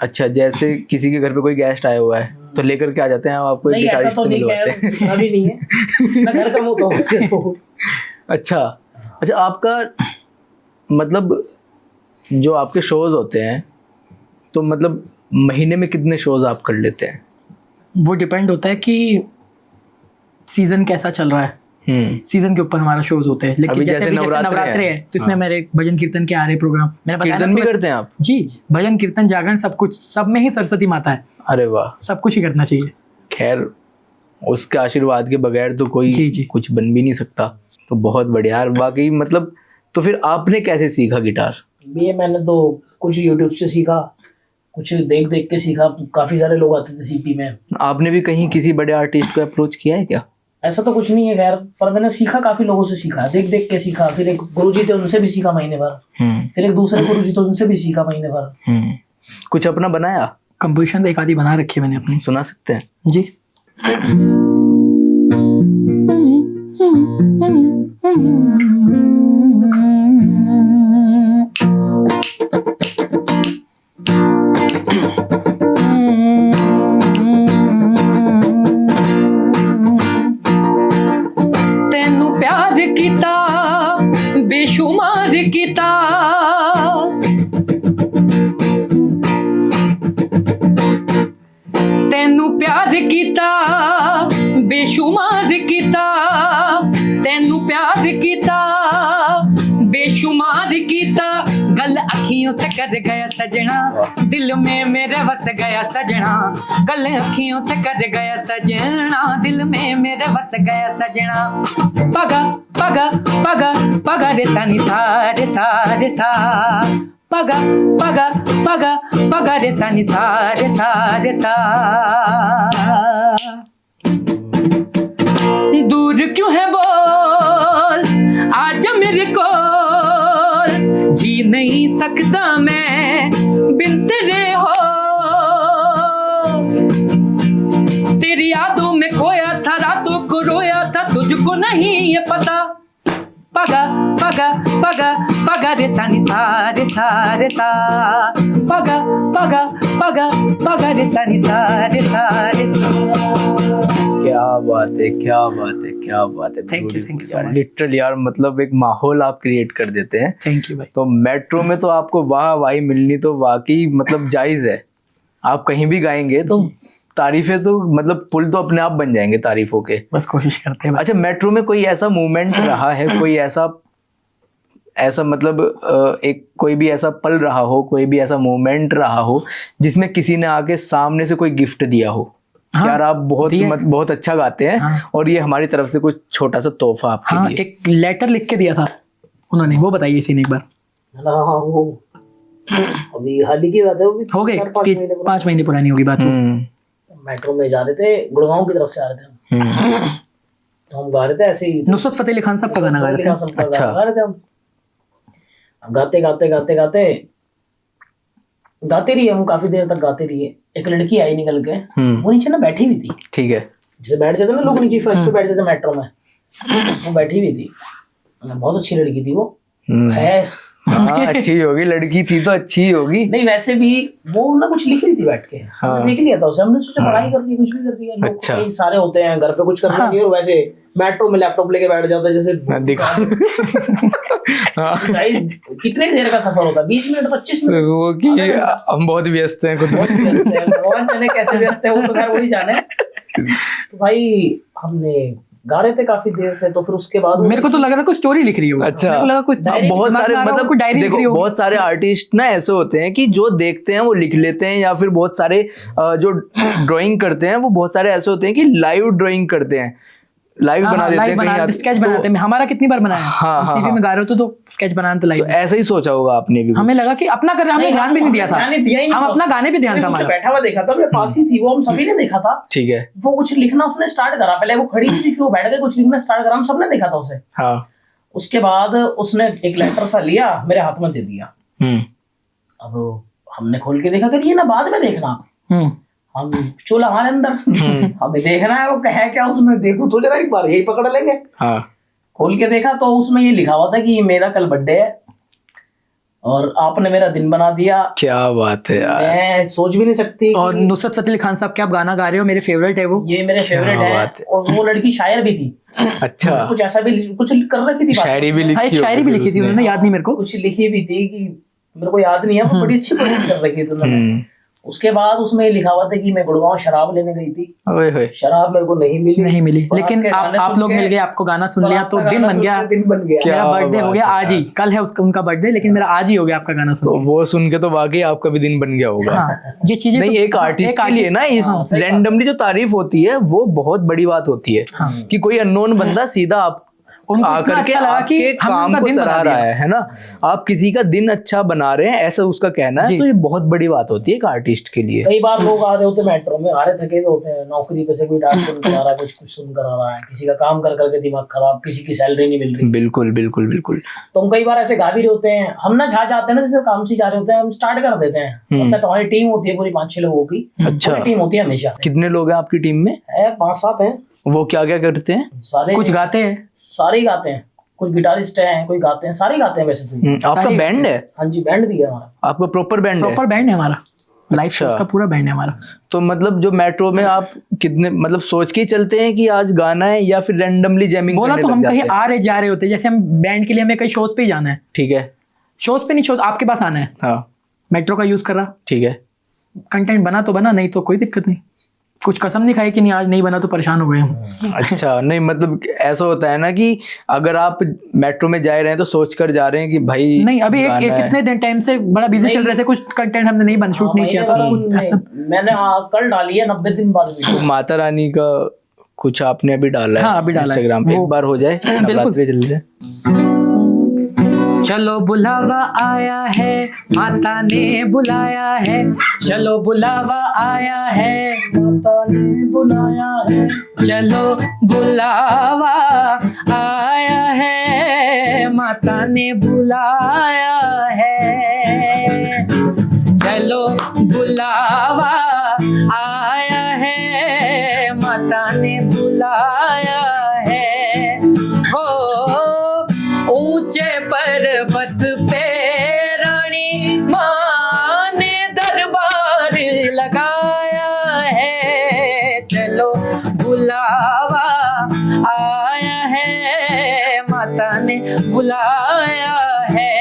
अच्छा, जैसे किसी के घर पे कोई गेस्ट आया हुआ है तो लेकर के आ जाते हैं आपको? नहीं, ऐसा तो नहीं, खैर अभी नहीं है। मैं घर का मुंह तो। अच्छा, आपका मतलब जो आपके शोज होते हैं, तो मतलब महीने में कितने शोज आप कर लेते हैं? वो डिपेंड होता है कि सीजन कैसा चल रहा है। सीजन के ऊपर हमारा शोज होते हैं। लेकिन अभी जैसे नवरात्रि है तो इसमें मेरे भजन कीर्तन के आ रहे प्रोग्राम। मैंने बताया कीर्तन भी करते हैं आप? जी, भजन कीर्तन जागरण सब कुछ, सब में ही सरस्वती माता है। अरे वाह, सब कुछ ही करना चाहिए। खैर उसके आशीर्वाद के बगैर तो कोई जी। कुछ बन भी नहीं सकता। तो बहुत बढ़िया यार वाकई। मतलब तो फिर आपने कैसे सीखा गिटार? ये मैंने तो कुछ यूट्यूब से सीखा, कुछ देख देख के सीखा। काफी सारे लोग आते थे सीपी में। आपने भी कहीं किसी बड़े आर्टिस्ट को अप्रोच किया है क्या? ऐसा तो कुछ नहीं है खैर, पर मैंने सीखा, काफी लोगों से सीखा, देख देख के सीखा। फिर एक गुरुजी थे, उनसे भी सीखा महीने भर। फिर एक दूसरे गुरुजी थे, उनसे भी सीखा महीने भर। कुछ अपना बनाया? कंपोजिशन एक आधी बना रखी है मैंने अपनी। सुना सकते हैं? जी। तेनू प्यार किता बेशुमार किता, तेनू प्यार किता बेशुमार किता, तेनू प्यार किता बेशुमार किता। गल अखियों से कर गया सजना, दिल में मेरे बस गया सजना। गल अखियों से कर गया सजना, दिल में मेरे बस गया सजना। पगा पगा पगा पगा रे सा नि सा रे सा रे सा, पगा पगा पगा पगा रे सा नि सा रे सा रे सा। दूर क्यों है बोल आज मेरे को, जी नहीं सकता मैं बिन तेरे हो। तेरी यादों में खोया था, रातों को रोया था, तुझको नहीं ये पता। पगा पगा पगा पगा रे सा नि सा रे सा रे सा, पगा पगा पगा पगा रे सा नि सा रे सा रे सा। क्या बात है, क्या बात है, क्या बात है। Thank you so much. Literally यार, मतलब एक माहौल आप क्रिएट कर देते हैं। थैंक यू भाई। तो मेट्रो में तो आपको वाह वाही मिलनी तो वाकई मतलब जायज है। आप कहीं भी गाएंगे तो तारीफें तो मतलब पुल तो अपने आप बन जाएंगे तारीफों के। बस कोशिश करते हैं भाई। अच्छा, मेट्रो में कोई ऐसा मूवमेंट रहा है, कोई ऐसा मतलब एक कोई भी ऐसा पल रहा हो, कोई भी ऐसा मूवमेंट रहा हो जिसमें किसी ने आके सामने से कोई गिफ्ट दिया हो? हाँ, यार आप बहुत अच्छा गाते हैं। हाँ, और ये हमारी तरफ से कुछ छोटा सा तोहफा आपके हाँ, लिए। एक लेटर लिख के दिया था उन्होंने, वो बताइए इसी ने एक बार। हाँ, वो अभी हाल ही की बात है, वो भी हो गए 5 महीने पुरानी होगी बात। मेट्रो में जा रहे थे, गुड़गांव की तरफ से आ रहे थे। तो हम गा रहे थे ऐसे ही, नुसरत फतेह अली खान साहब का गाना गा रहे थे। अच्छा, गा रहे थे हम। गाते गाते गाते गाते गाते रहिए हम, काफी देर तक गाते रहिए। एक लड़की आई निकल के, वो नीचे ना बैठी हुई थी। ठीक है, जैसे बैठ जाते ना लोग नीचे फर्श पे बैठ जाते मेट्रो में, वो बैठी हुई थी। बहुत अच्छी लड़की थी वो। है हाँ, अच्छी होगी, लड़की थी तो अच्छी होगी। नहीं, वैसे भी वो ना कुछ लिख रही थी बैठ के। हमने देख लिया था उसे, हमने सोचा पढ़ाई कर रही है, कुछ भी कर रही है। लोग कई सारे होते हैं घर पे कुछ करने के लिए, और वैसे मेट्रो में लैपटॉप लेके बैठ जाता है जैसे। कितने देर का सफर होता है? 20 मिनट 25 मिनट। वो कि हम बहुत व्यस्त हैं, खुद बहुत व्यस्त है, भगवान जाने कैसे व्यस्त है, वो तो खैर वही जाने। तो भाई हमने गा रहे थे काफी देर से, तो फिर उसके बाद मेरे को तो लगा था कोई स्टोरी लिख रही हो। अच्छा, मेरे को लगा कुछ बहुत सारे मतलब कोई डायरी लिख रही हो। बहुत सारे आर्टिस्ट ना ऐसे होते हैं कि जो देखते हैं वो लिख लेते हैं, या फिर बहुत सारे जो ड्राइंग करते हैं वो बहुत सारे ऐसे होते हैं कि लाइव ड्राइंग करते हैं, लाइव बना देते हैं, स्केच बनाते हैं। हमारा कितनी बार बनाया। हाँ, सीपी में गा रहे हो तो स्केच बनाना तो लाइव। ऐसा ही सोचा होगा आपने भी? हमें लगा कि अपना कर, हमें ध्यान भी नहीं दिया था, हम अपना गाने पे ध्यान था हमारा। बैठा हुआ देखा था, मेरे पास ही थी वो, हम सभी ने देखा था। ठीक है, वो कुछ लिखना उसने स्टार्ट करा, पहले वो खड़ी थी, फिर वो बैठ के कुछ लिखना स्टार्ट करा, हम सबने देखा था उसे। हाँ, उसके बाद उसने एक लेटर सा लिया, मेरे हाथ में दे दिया। अब हमने खोल के देखा, करिए ना बाद में देखना, हम चूल्हा हमारे अंदर, हमें देखना है वो कहे क्या उसमें, देखो तो जरा एक बार, यही पकड़ लेंगे। हाँ, खोल के देखा तो उसमें ये लिखा हुआ था कि ये मेरा कल बर्थडे है और आपने मेरा दिन बना दिया। क्या बात है यार, मैं सोच भी नहीं सकती। और नुसरत फतेह अली खान साहब के आप गाना गा रहे हो, मेरे फेवरेट है वो। ये मेरे फेवरेट है। और वो लड़की शायर भी थी। अच्छा, कुछ ऐसा भी कुछ कर रखी थी, शायरी भी लिखी, एक शायरी भी लिखी थी उन्होंने, याद नहीं मेरे को, कुछ लिखी भी थी कि मेरे को याद नहीं है, वो बड़ी अच्छी पोएट्री कर रखी थी उन्होंने। उसके बाद उसमें लिखा हुआ था कि मैं गुड़गांव शराब लेने गई थी, ओए होए, शराब मेरे को नहीं मिली। लेकिन आप लोग मिल गए, आपको गाना सुन लिया तो दिन बन गया। मेरा बर्थडे हो गया आज ही, कल है उनका बर्थडे, लेकिन मेरा आज ही हो गया आपका गाना सुन तो वो सुन के तो वाकई आपका भी दिन बन गया होगा। हाँ, ये चीजें नहीं, तो, एक आर्टिस्ट के लिए ना इस रैंडमली जो तारीफ होती है वो बहुत बड़ी बात होती है। कि कोई अननोन बंदा सीधा आप उनको आकर के अच्छा लगा कि आपके हम काम उनका को दिन बना सराह रहा है ना, आप किसी का दिन अच्छा बना रहे हैं ऐसा उसका कहना है, तो ये बहुत बड़ी बात होती है एक आर्टिस्ट के लिए। कई बार लोग आ रहे होते मेट्रो में, आ रहे थके हुए होते हैं, नौकरी पे से कोई डांट सुन कर आ रहा है, कुछ सुन कर आ रहा है, किसी का काम कर करके दिमाग खराब, किसी की सैलरी नहीं मिल रही। बिल्कुल बिल्कुल बिल्कुल। तो हम कई बार ऐसे गा भी रहे होते हैं, हम ना जहाँ जाते हैं ना, जैसे काम से जा रहे होते हैं, हम स्टार्ट कर देते हैं। अच्छा, तो हमारी टीम होती है पूरी 5-6 लोगों की। अच्छा, टीम होती है हमेशा। कितने लोग हैं आपकी टीम में? 5-7 हैं। वो क्या क्या करते हैं? सारे कुछ गाते हैं, सारे ही गाते हैं, कुछ गिटारिस्ट हैं, कोई गाते हैं, सारे गाते हैं वैसे तो। आपका बैंड है? हाँ जी, बैंड भी है हमारा। आपका प्रॉपर बैंड है? प्रॉपर बैंड है हमारा, लाइव शोज का पूरा बैंड है हमारा। तो मतलब जो मेट्रो में आप कितने मतलब सोच के ही चलते हैं कि आज गाना है, या फिर रैंडमली जैमिंग बोला करने तो लग हम जाते कहीं हैं? आ रहे जा रहे होते हैं, जैसे हम बैंड के लिए हमें कहीं शोज पे ही जाना है, ठीक है, शोज पे नहीं, शोज आपके पास आना है, हाँ मेट्रो का यूज कर रहा, ठीक है। कंटेंट बना तो बना, नहीं तो कोई दिक्कत नहीं। कुछ कसम नहीं खाई कि नहीं आज नहीं बना तो परेशान हो गए हम। अच्छा, नहीं मतलब ऐसा होता है ना कि अगर आप मेट्रो में जा रहे हैं तो सोच कर जा रहे हैं कि भाई नहीं, अभी एक गाना है। कितने दिन टाइम से बड़ा बिजी चल रहे थे, कुछ कंटेंट हमने नहीं बन शूट नहीं किया था, तो ऐसा मैंने कल डाली है 90 दिन बाद वीडियो। तो माता रानी का कुछ आपने अभी डाला है? हाँ, अभी डाला है। इंस्टाग्राम पे, वो- एक बार हो जाए, नवरात्रि चल रहे हैं। चलो बुलावा आया है, माता ने बुलाया है, चलो बुलावा आया है, माता ने बुलाया है, चलो बुलावा आया है, माता ने बुलाया है, चलो बुलावा आया है, माता ने बुलाया है। हो ऊंचे पर्वत पे रानी माँ ने दरबार लगाया है, चलो बुलावा आया है, माता ने बुलाया है।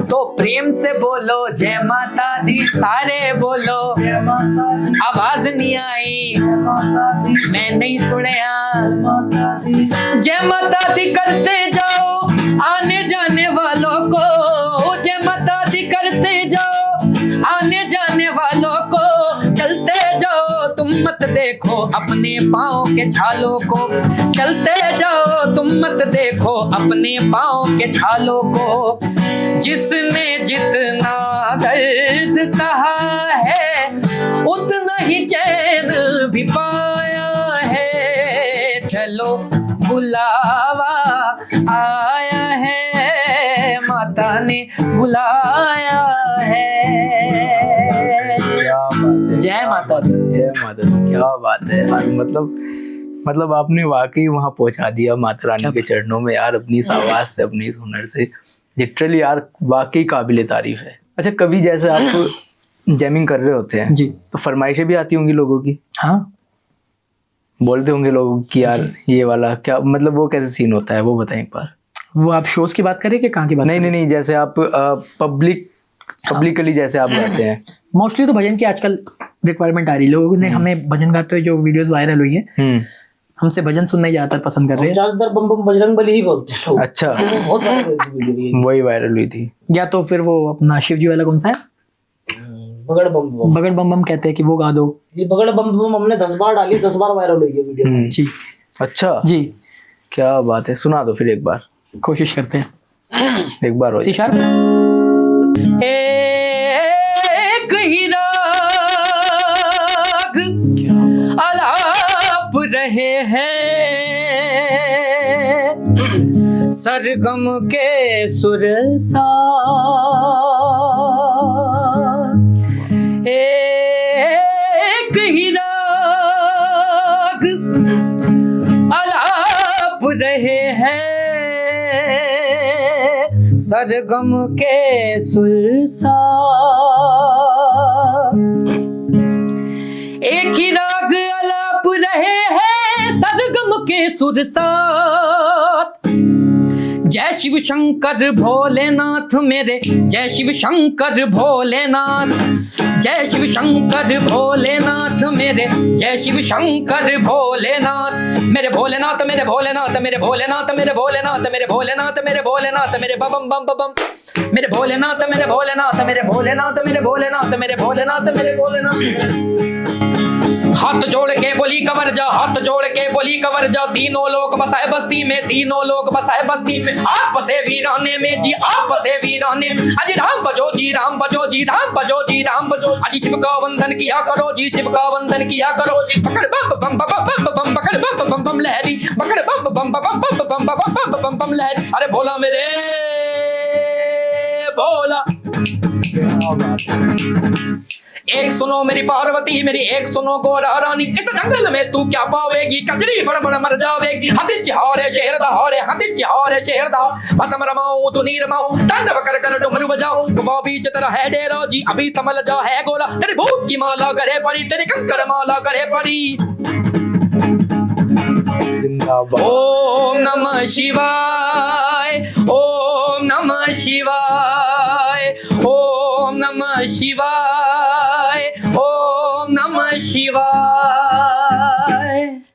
तो प्रेम से बोलो जय माता दी, सारे बोलो जय माता दी, आवाज नहीं आई जय माता दी, मैं नहीं सुनया, माता दी। जय माता दी करते जाओ आने जाने वालों को, जय माता दी करते जाओ आने जाने वालों को, चलते जाओ तुम मत देखो अपने पाँव के छालों को, चलते जाओ तुम मत देखो अपने पाँव के छालों को, जिसने जितना दर्द सहा है उतना ही चैन भी पाया है, चलो बुलावा आया है, माता ने बुलाया है। जय माता दी। जय माता दी, क्या बात है यार। मतलब आपने वाकई वहां पहुंचा दिया माता रानी के चरणों में यार, अपनी इस आवाज से, अपनी इस हुनर से, लिटरली यार वाकई काबिले तारीफ है। अच्छा, कभी जैसे आप जैमिंग कर रहे होते हैं जी, तो फरमाइशें भी आती होंगी लोगों की? हाँ, बोलते होंगे लोग कि यार ये वाला क्या, मतलब वो कैसे सीन होता है वो बताएं एक बार। वो आप शोज की बात करें कि कहाँ की बात? नहीं, जैसे आप पब्लिकली जैसे आप गाते हैं। मोस्टली तो भजन की आजकल रिक्वायरमेंट आ रही है, लोगों ने हमें भजन गाते हुए जो वीडियोस वायरल हुई है, हमसे भजन सुनना ही ज्यादातर पसंद कर रहे हैं। ज्यादातर बम बम बजरंग बली ही बोलते हैं लोग। अच्छा, बहुत वायरल हुई थी वीडियो ये। वही वायरल हुई थी। या तो फिर वो अपना शिव जी वाला कौन सा है, बगड़ बम बम, बगड़ बम बम कहते हैं कि वो गा दो। ये बगड़ बम बम हमने 10 बार डाली, 10 बार वायरल हुई है वीडियो। जी अच्छा जी, क्या बात है, सुना दो फिर एक बार। कोशिश करते हैं। एक बार हो सी शार्प। एक ही राग आलाप रहे हैं, सरगम के सुर सा, एक ही राग आलाप रहे हैं, सरगम के सुर सा, एक ही राग आलाप रहे हैं सरगम के सुर साथ, जय शिव शंकर भोलेनाथ मेरे, जय शिव शंकर भोलेनाथ, जय शिव शंकर भोलेनाथ मेरे, जय शिव शंकर भोलेनाथ, मेरे भोलेनाथ मेरे भोलेनाथ मेरे भोलेनाथ मेरे भोलेनाथ मेरे भोलेनाथ मेरे भोलेनाथ मेरे बम बम बम, मेरे भोलेनाथ मेरे भोलेनाथ मेरे भोलेनाथ मेरे भोलेनाथ मेरे भोलेनाथ मेरे भोलेनाथ। हाथ जोड़ के बोली कवर जा, हाथ जोड़ के बोली कवर जा, तीनों लोग बसाए बस्ती में, तीनों लोग बसाए बस्ती में, आप बसे वीराने में जी, आप बसे वीराने में। अजी राम बजो जी, राम बजो जी, राम बजो जी, राम बजो। अजी शिव का वंदन किया करो जी, शिव का वंदन किया करो जी। पकड़ बम बम बम बम बम, पकड़ बम बम बम लहरी, पकड़ बम बम बम बम बम बम बम बम लहरी। अरे भोला मेरे भोला, एक सुनो मेरी पार्वती मेरी, एक सुनो गोरा रानी, इस जंगल में तू क्या पावेगी, कजरी बड़ बड़ मर जावेगी। हाथी चिहारे शेर दहाड़े, हाथी चिहारे शेर दा, भस्म रमाओ तू नीर माओ, तांडव कर कर डुमरू बजाओ, गुफा बीच तेरा है डेरा जी, अभी संभल जा है गोला, तेरी भूत की माला करे पड़ी, तेरी कंकर माला करे पड़ी। ओम नमः शिवाय, ओम नमः शिवाय, ओम नमः शिवाय, ओम नमः शिवाय।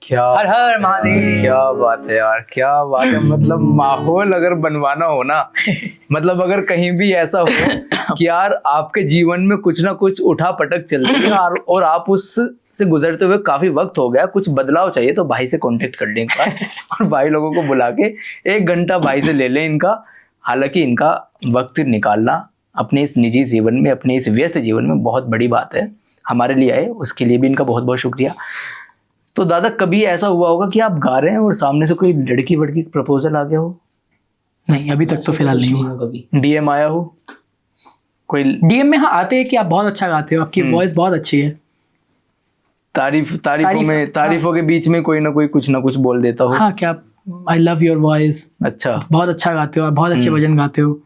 क्या हर हर महादेव। क्या बात है यार, क्या बात है। मतलब माहौल अगर बनवाना हो ना, मतलब अगर कहीं भी ऐसा हो कि यार आपके जीवन में कुछ ना कुछ उठा पटक चल रही है और आप उस से गुजरते हुए काफी वक्त हो गया, कुछ बदलाव चाहिए, तो भाई से कांटेक्ट कर लें एक बार और भाई लोगों को बुला के 1 घंटा भाई से ले लें इनका। हालांकि इनका वक्त निकालना अपने इस निजी जीवन में, अपने इस व्यस्त जीवन में बहुत बड़ी बात है, हमारे लिए आए, उसके लिए भी इनका बहुत बहुत शुक्रिया। तो दादा, कभी ऐसा हुआ होगा कि आप गा रहे हैं और सामने से कोई लड़की वड़की प्रपोजल आ गया हो? नहीं, अभी तक तो फिलहाल नहीं हुआ। कभी डीएम आया हो कोई? डीएम में हाँ आते हैं कि आप बहुत अच्छा गाते हो, आपकी वॉइस बहुत अच्छी है। तारीफों के बीच में कोई ना कोई कुछ ना कुछ बोल देता हो। हाँ, क्या आई लव योर वॉइस, अच्छा, बहुत अच्छा गाते हो, आप बहुत अच्छे भजन गाते हो।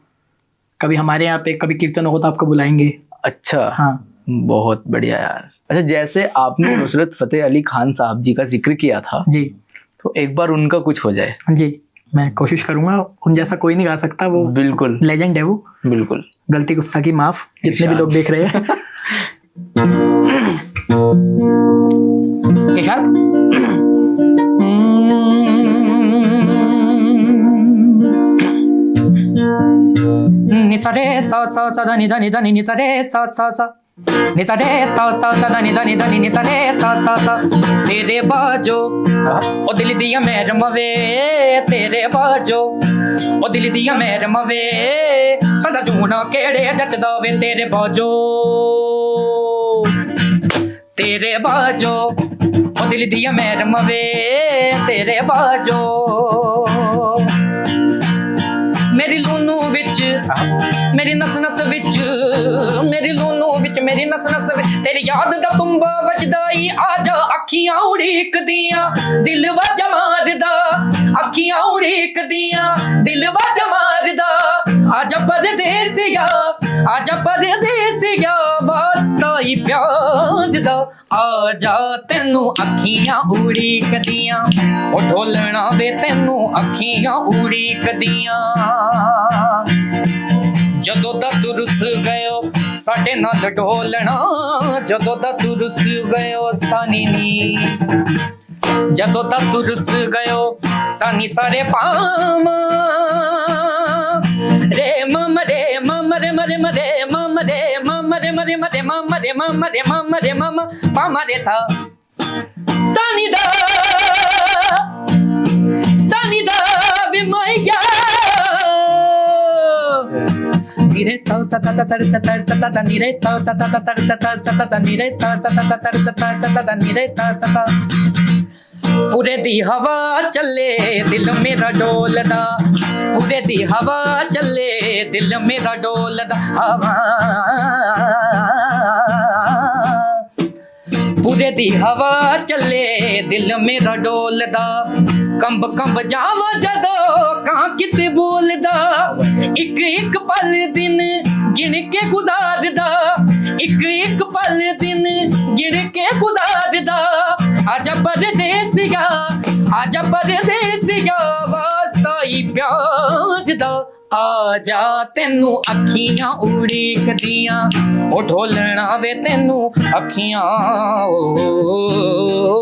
कभी हमारे यहाँ पे कभी कीर्तन हो तो आपको बुलाएंगे। अच्छा, हाँ, बहुत बढ़िया यार। अच्छा, जैसे आपने नुसरत फतेह अली खान साहब जी का जिक्र किया था जी, तो एक बार उनका कुछ हो जाए। जी मैं कोशिश करूंगा, उन जैसा कोई नहीं गा सकता, वो बिल्कुल लेजेंड है वो। बिल्कुल। गलती गुस्सा की माफ, जितने भी लोग देख रहे हैं। निसरे सा सा सा धनी धनी धनी निसरे सा सा सा निसरे सा सा सा धनी धनी धनी निसरे सा सा सा। तेरे बाजो ओ दिल दिया मेर मवे, तेरे बाजो ओ दिल दिया मेर मवे, सदा जूना केड़े जचदा वे तेरे बाजो, तेरे बाजो ओ दिल दिया मेर मवे, तेरे बाजो। मेरी लूनू विच, मेरी नस नस विच, मेरी लूनू विच, मेरी नस नस विच, तेरी याद दा तुम्बा वजदाई, आजा अखियां उड़ीक दियां, दिल वज मारदा, अखियां उड़ीक दियां, दिल वज मारदा, आजा परदेसिया, आजा परदेसिया, वास्ता ही प्यार दा, आजा तेनू अखियां उड़ीक दियां, ओ ढोलना वे तेनू अखियां उड़ीक दियां। जदों दा तू रुस गयो साडे नाल ढोलना, जदों दा तू रुस गयो सानी नी, जदों दा तू रुस गयो सानी सारे पाम, रे मम रे मम रे मरे मरे मम रे मम रे मरे मरे मम रे मम रे मम रे मम पाम रे था सानी दा विमया निरे ता ता ता ता ता ता ता निरे ता ता ता ता ता ता ता निरे ता ता ता ता ता ता निरे ता ता ता। पूरे दी हवा चले दिल मेरा डोलदा, पूरे दी हवा चले दिल मेरा डोलदा, हवा पूरे दी हवा चले दिल मेरा डोलदा, कंब कंब जावा जदो कां किते बोलदा, एक एक पल दिन गिन के गुजारदा, एक एक पल दिन गिन के गुजारदा, आजा परदेसिया, आजा परदेसिया, वास्ता ही प्यार ਲੱਗਦਾ ਆ ਜਾ ਤੈਨੂੰ ਅੱਖੀਆਂ ਉਡੀਕਦੀਆਂ ਉਹ ਢੋਲਣਾ ਵੇ ਤੈਨੂੰ ਅੱਖੀਆਂ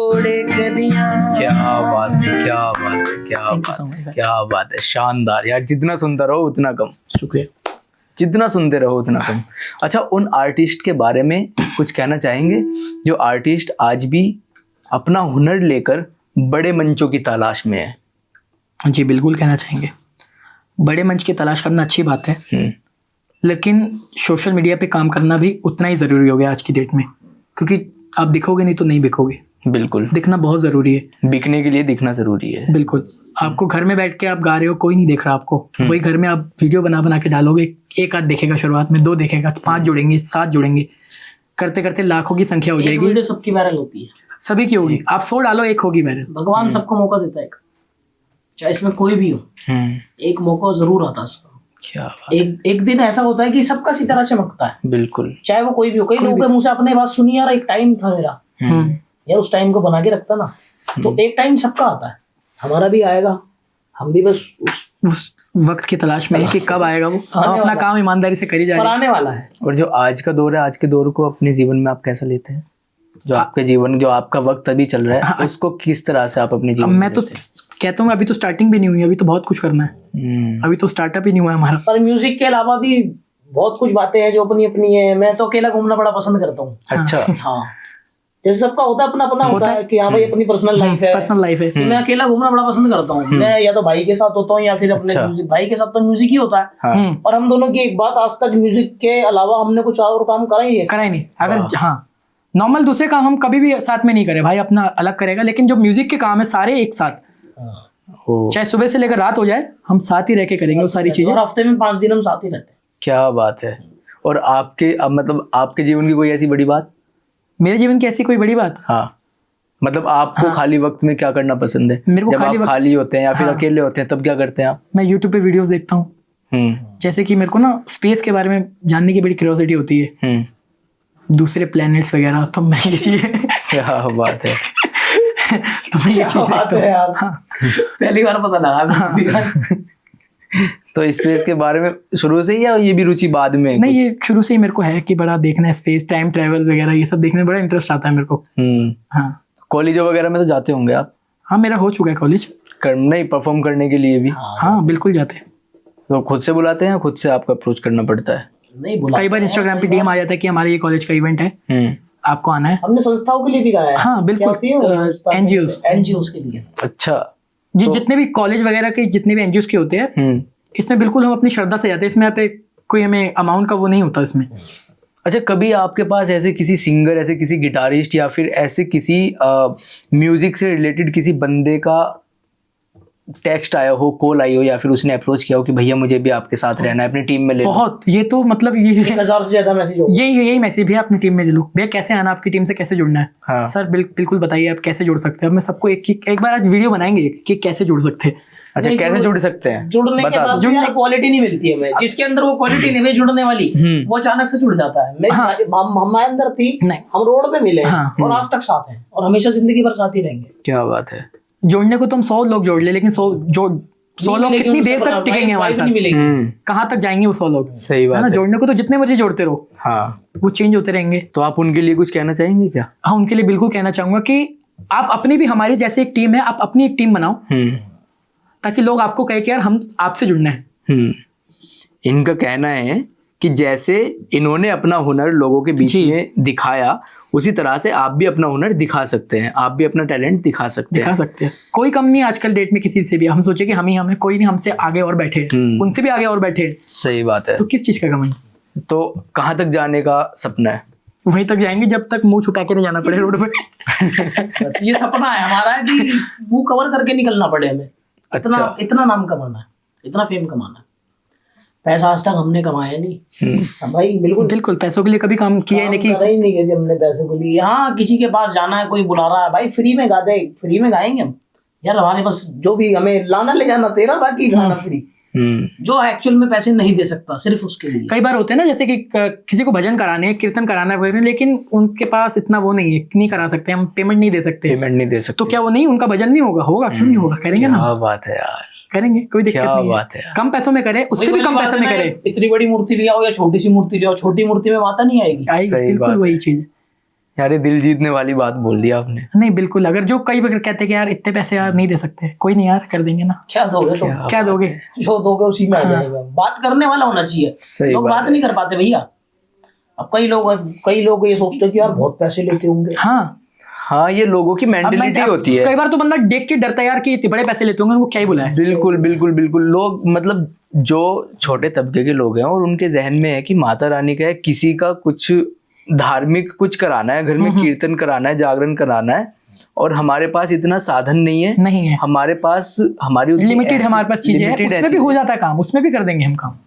ਉਡੀਕਦੀਆਂ। क्या बात है, क्या बात है, क्या Thank you बात so much, है, भाई। क्या बात है, शानदार यार। जितना सुनते रहो उतना कम, शुक्रिया। जितना सुनते रहो उतना कम। अच्छा, उन आर्टिस्ट के बारे में कुछ कहना चाहेंगे जो आर्टिस्ट आज भी अपना हुनर लेकर बड़े मंचों की तलाश में है? जी बिल्कुल कहना चाहेंगे। बड़े मंच की तलाश करना अच्छी बात है, लेकिन सोशल मीडिया पे काम करना भी उतना ही ज़रूरी हो गया आज की डेट में, क्योंकि आप दिखोगे नहीं तो नहीं बिकोगे। बिल्कुल, दिखना बहुत ज़रूरी है। बिकने के लिए दिखना ज़रूरी है। बिल्कुल। आपको घर में बैठ के आप गा रहे हो, कोई नहीं देख रहा आपको, वही घर में आप वीडियो बना बना के डालोगे, एक आध देखेगा शुरुआत में, 2 देखेगा, 5 जुड़ेंगे, 7 जुड़ेंगे, करते करते लाखों की संख्या हो एक जाएगी। वीडियो सबकी वायरल होती है, सभी की होगी। आप 100 डालो, एक होगी वायरल। भगवान सबको मौका देता है, चाहे इसमें कोई भी हो, एक मौका जरूर आता है उसका। क्या बात, एक दिन ऐसा होता है कि सबका सितारा चमकता है, बिल्कुल। चाहे वो कोई भी हो। कई लोगों के मुंह से आपने बात सुनी, यार एक टाइम था मेरा, यार उस टाइम को बना के रखता ना, तो एक टाइम सबका आता है, हमारा भी आएगा। हम भी बस उस वक्त की तलाश में है कि कब आएगा वो। हम अपना काम ईमानदारी से करी जा पर रहे आने वाला है। और जो आज का दौर है, आज के दौर को अपने जीवन में आप कैसा लेते हैं? जो आपके जीवन, जो आपका वक्त अभी चल रहा है, उसको किस तरह से आप अपने जीवन हैं। में मैं तो लेते हैं? कहता हूँ अभी तो स्टार्टिंग भी नहीं हुई, अभी तो बहुत कुछ करना है। अभी तो स्टार्टअप ही नहीं हुआ है हमारा। पर म्यूजिक के अलावा भी बहुत कुछ बातें हैं जो अपनी अपनी है। मैं तो अकेला घूमना बड़ा पसंद करता हूँ। अच्छा, हाँ, जैसे सबका होता है अपना अपना होता है कि हाँ भाई अपनी पर्सनल लाइफ है, पर्सनल लाइफ है। मैं अकेला घूमना बड़ा पसंद करता हूँ। मैं या तो भाई के साथ होता हूँ या फिर अपने म्यूजिक, भाई के साथ तो म्यूजिक ही होता है। और हम दोनों की एक बात, आज तक म्यूजिक के अलावा हमने कुछ और काम करा ही नहीं। अगर हाँ नॉर्मल दूसरे काम हम कभी भी साथ में नहीं करे, भाई अपना अलग करेगा, लेकिन जो म्यूजिक के काम है सारे एक साथ, चाहे सुबह से लेकर रात हो जाए, हम साथ ही रह के करेंगे वो सारी चीजें। और हफ्ते में 5 दिन हम साथ ही रहते हैं। क्या बात है। और आपके, अब मतलब आपके जीवन की कोई ऐसी बड़ी बात? मेरे जीवन की ऐसी कोई बड़ी बात? हाँ, मतलब आपको खाली वक्त में क्या करना पसंद है? मेरे को जब आप खाली होते हैं या फिर अकेले होते हैं तब क्या करते हैं आप? मैं यूट्यूब पे वीडियोस देखता हूँ। जैसे कि मेरे को ना स्पेस के बारे में जानने की बड़ी क्यूरियोसिटी होती है, दूसरे प्लैनेट्स वगैरह, तो मैं ये चीज क्या बात है। तो मैं ये चीज देखता हूँ। हाँ। पहली बार पता लगा। तो स्पेस के बारे में शुरू से ही, या ये भी रुचि बाद में? नहीं, ये शुरू से ही मेरे को है कि बड़ा देखना है स्पेस, टाइम ट्रैवल वगैरह, ये सब देखने में बड़ा इंटरेस्ट आता है मेरे को। हाँ, कॉलेज वगैरह में तो जाते होंगे आप? हाँ, मेरा हो चुका है कॉलेज। नहीं, परफॉर्म करने के लिए भी? हाँ बिल्कुल जाते हैं। तो खुद से बुलाते हैं या खुद से आपको अप्रोच करना पड़ता है? नहीं बुला, कई बार इंस्टाग्राम पे डीएम आ जाता है कि हमारे ये कॉलेज का इवेंट है, आपको आना है। हमने संस्थाओं के लिए भी गाया है। हाँ बिल्कुल, एनजीओस के लिए। अच्छा जी, जितने भी कॉलेज वगैरह के जितने भी एनजीओस के होते हैं, इसमें बिल्कुल हम अपनी श्रद्धा से जाते हैं। इसमें यहाँ पे कोई हमें अमाउंट का वो नहीं होता इसमें। अच्छा, कभी आपके पास ऐसे किसी सिंगर, ऐसे किसी गिटारिस्ट या फिर ऐसे किसी म्यूजिक से रिलेटेड किसी बंदे का टेक्स्ट आया हो, कॉल आई हो, या फिर उसने अप्रोच किया हो कि भैया मुझे भी आपके साथ रहना है, अपनी टीम में ले लो? बहुत, ये तो मतलब ये 1000 से ज्यादा मैसेज हो, यही मैसेज, भैया अपनी टीम में ले लो, भैया कैसे आना, आपकी टीम से कैसे जुड़ना है। हाँ। सर बिल्कुल बताइए आप कैसे जुड़ सकते हैं। अब मैं सबको एक बार आज वीडियो बनाएंगे कि कैसे जुड़ सकते हैं। अच्छा, कैसे जुड़ सकते हैं? जुड़ने के बाद यार क्वालिटी नहीं मिलती है हमें, जिसके अंदर वो क्वालिटी नहीं है जुड़ने वाली, वो अचानक से जुड़ जाता है। हमारे अंदर थी, हम रोड पे मिले और आज तक साथ हैं और हमेशा जिंदगी भर साथ ही रहेंगे। क्या बात है। जोड़ने को तो हम 100 लोग जोड़ ले, लेकिन 100 लोग कितनी देर तक टिकेंगे हमारे साथ? कहाँ तक जाएंगे वो 100 लोग? सही बात है। जोड़ने को तो जितने मर्जी जोड़ते रहो, हाँ, वो चेंज होते रहेंगे। तो आप उनके लिए कुछ कहना चाहेंगे क्या? हाँ, उनके लिए बिल्कुल कहना चाहूंगा कि आप अपनी भी, हमारी जैसे एक टीम है, आप अपनी एक टीम बनाओ, ताकि लोग आपको कहे कि यार हम आपसे जुड़ना है। इनका कहना है कि जैसे इन्होंने अपना हुनर लोगों के बीच में दिखाया, उसी तरह से आप भी अपना हुनर दिखा सकते हैं, आप भी अपना टैलेंट दिखा सकते हैं। कोई कम नहीं आजकल डेट में किसी से भी। हम सोचे कि हम ही हम है, कोई नहीं हमसे आगे और बैठे हैं, उनसे भी आगे और बैठे हैं। सही बात है। तो किस चीज का कम है? तो कहाँ तक जाने का सपना है? वहीं तक जाएंगे जब तक मुंह छुपा के नहीं जाना पड़े रोड पे। बस ये सपना है हमारा कि मुंह कवर करके निकलना पड़े हमें। इतना नाम कमाना है, इतना फेम कमाना है। पैसा आज तक हमने कमाया नहीं भाई, बिल्कुल पैसों के लिए कभी काम किया ही नहीं हमने पैसों के लिए। हाँ, किसी के पास जाना है, कोई बुला रहा है, भाई फ्री में गा दे, फ्री में गाएंगे हम यार। हमारे पास जो भी हमें लाना ले जाना तेरा, बाकी गाना फ्री। जो एक्चुअल में पैसे नहीं दे सकता, सिर्फ उसके लिए। कई बार होते हैं ना, जैसे कि किसी को भजन कराने, कीर्तन कराना है, लेकिन उनके पास इतना वो नहीं है, नहीं करा सकते, हम पेमेंट नहीं दे सकते। तो क्या वो नहीं, उनका भजन नहीं होगा? क्यों नहीं होगा, करेंगे ना। बात है यार, करेंगे, कोई दिक्कत क्या नहीं बात है। कम पैसों में करे, उससे भी कम पैसों में करे। इतनी बड़ी मूर्ति लिया हो या छोटी सी मूर्ति लिया हो, छोटी मूर्ति में माता नहीं आएगी। सही बिल्कुल बात वही चीज। यार ये दिल जीतने वाली बात बोल दी आपने। नहीं बिल्कुल, अगर जो कई बार कहते हैं कि यार इतने पैसे यार नहीं दे सकते, कोई नहीं यार कर देंगे ना। क्या दोगे तुम? क्या दोगे? जो दोगे उसी में आ जाएगा। बात करने वाला होना चाहिए, सही लोग बात बात नहीं कर पाते भैया। अब कई लोग ये सोचते हैं कि यार बहुत पैसे लेते होंगे। हाँ, ये लोगों की मेंटेलिटी होती है। कई बार तो बंदा देख के डरता है यार कि इतने बड़े पैसे लेते होंगे, उनको क्या ही बुलाए। बिल्कुल बिल्कुल बिल्कुल। लोग मतलब जो छोटे तबके के लोग हैं और उनके जहन में है कि माता रानी का है, किसी का कुछ धार्मिक कुछ कराना है, घर में कीर्तन कराना है, जागरण कराना है, और हमारे पास इतना साधन नहीं है। हमारे पास हमारी लिमिटेड हमारे पास चीजें हैं, उसमें भी हो जाता है काम, उसमें भी कर देंगे हम काम।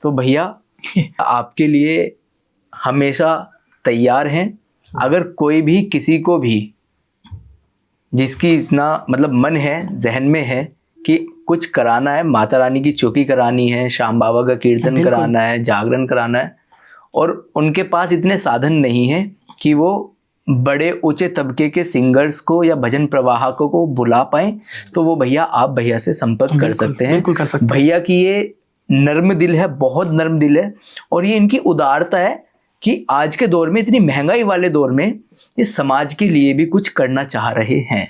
तो भैया आपके लिए हमेशा तैयार हैं। अगर कोई भी किसी को भी जिसकी इतना मतलब मन है, जहन में है कि कुछ कराना है, माता रानी की चौकी करानी है, श्याम बाबा का कीर्तन कराना है, जागरण कराना है, और उनके पास इतने साधन नहीं है कि वो बड़े ऊंचे तबके के सिंगर्स को या भजन प्रवाहकों को बुला पाए, तो वो भैया आप भैया से संपर्क कर सकते हैं। बिल्कुल कर सकते हैं। भैया की ये नर्म दिल है, बहुत नर्म दिल है, और ये इनकी उदारता है कि आज के दौर में, इतनी महंगाई वाले दौर में, ये समाज के लिए भी कुछ करना चाह रहे हैं।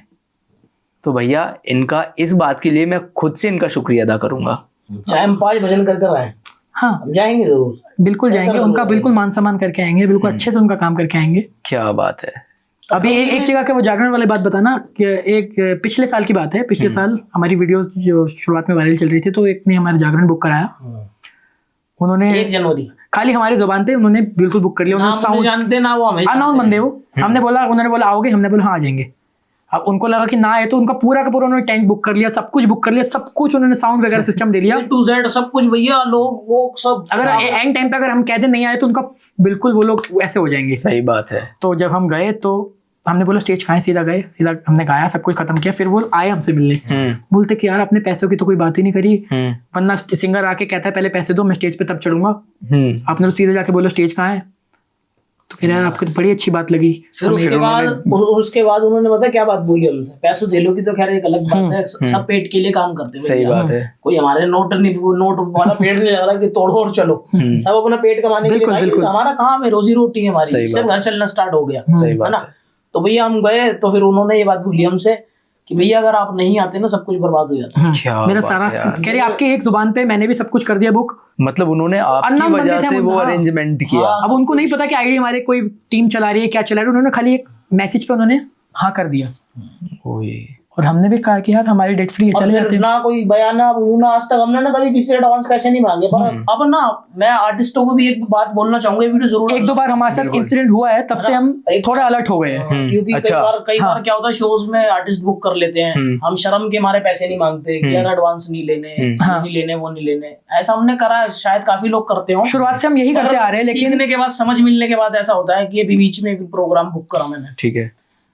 तो भैया इनका इस बात के लिए मैं खुद से इनका शुक्रिया अदा करूंगा। चाहे हम 5 भजन कर आए, हाँ हम जाएंगे जरूर, बिल्कुल जाएंगे, उनका बिल्कुल मान सम्मान करके आएंगे, बिल्कुल अच्छे से उनका काम करके आएंगे। क्या बात है। अभी एक जगह का वो जागरण वाली बात बताना कि एक पिछले साल की बात है, पिछले साल हमारी वीडियोस जो शुरुआत में वायरल चल रही थी, तो एक ने हमारा जागरण बुक कराया। उन्होंने 1 जनवरी खाली हमारी जुबान पे उन्होंने बिल्कुल बुक कर लिया। उन्होंने साउंड जानते ना, वो हमें अनाउंस बंदे वो, हमने बोला, उन्होंने बोला आओगे, हमने बोला हाँ आ जाएंगे। अब उनको लगा कि ना आए, तो उनका पूरा का पूरा उन्होंने टेंट बुक कर लिया, सब कुछ बुक कर लिया, सब कुछ उन्होंने साउंड वगैरह सिस्टम दे लिया, A to Z सब कुछ भैया। लोग वो सब, अगर एंड टाइम पे अगर हम कहते नहीं आए तो उनका बिल्कुल वो लोग ऐसे हो जाएंगे। सही बात है। तो जब हम गए तो हमने बोला स्टेज कहाँ है, सीधा गए, सीधा हमने गाया, सब कुछ खत्म किया, फिर वो आए हमसे मिलने, बोलते कि यार अपने पैसों की तो कोई बात ही नहीं करी, वरना सिंगर आके कहता है पहले पैसे दो, मैं स्टेज पे तब चढ़ूंगा, आपने तो सीधे जाके बोलो स्टेज कहाँ है। तो कह रहा यार आपको तो बड़ी अच्छी बात लगी। फिर उसके बाद उन्होंने बताया क्या बात बोली हमसे, पैसों दे लो की तो खैर एक अलग बात है, सब पेट के लिए काम करते हैं। सही बात है। कोई हमारे नोट वाला पेट नहीं लग रहा कि तोड़ो और चलो, सब अपना पेट कमाने के लिए भाई, हमारा काम है, रोजी रोटी है हमारी, इससे घर चलना स्टार्ट हो गया, है ना। तो भैया हम गए, तो फिर उन्होंने ये बात बोली हमसे कि भैया अगर आप नहीं आते ना, सब कुछ बर्बाद हो जाता। मेरा सारा कह रहे आपके एक जुबान पे मैंने भी सब कुछ कर दिया बुक, मतलब उन्होंने आपकी वजह से वो अरेंजमेंट किया। अब उनको नहीं पता कि आईडी हमारे कोई टीम चला रही है, क्या चला रही है, उन्होंने खाली एक मैसेज पे उन्होंने हाँ कर दिया। और हमने भी कहा कि यार हमारी डेट फ्री है, चले जाते हैं। ना कोई बयाना आज तक हमने ना कभी किसी से एडवांस पैसे नहीं मांगे। पर अब ना मैं आर्टिस्टों को भी एक बात बोलना चाहूंगा, वीडियो जरूर, 1-2 बार हमारे साथ इंसिडेंट हुआ है, तब से हम थोड़ा अलर्ट हो गए हैं। क्योंकि कई बार क्या होता है, शोज में आर्टिस्ट बुक कर लेते हैं, हम शर्म के हमारे पैसे नहीं मांगते कि यार एडवांस नहीं लेने, नहीं लेने, वो नहीं लेने। ऐसा हमने करा, शायद काफी लोग करते हो, शुरुआत से हम यही करते आ रहे हैं, लेकिन सीखने के बाद, समझ मिलने के बाद ऐसा होता है कि अभी बीच में एक प्रोग्राम बुक करा मैंने, ठीक है।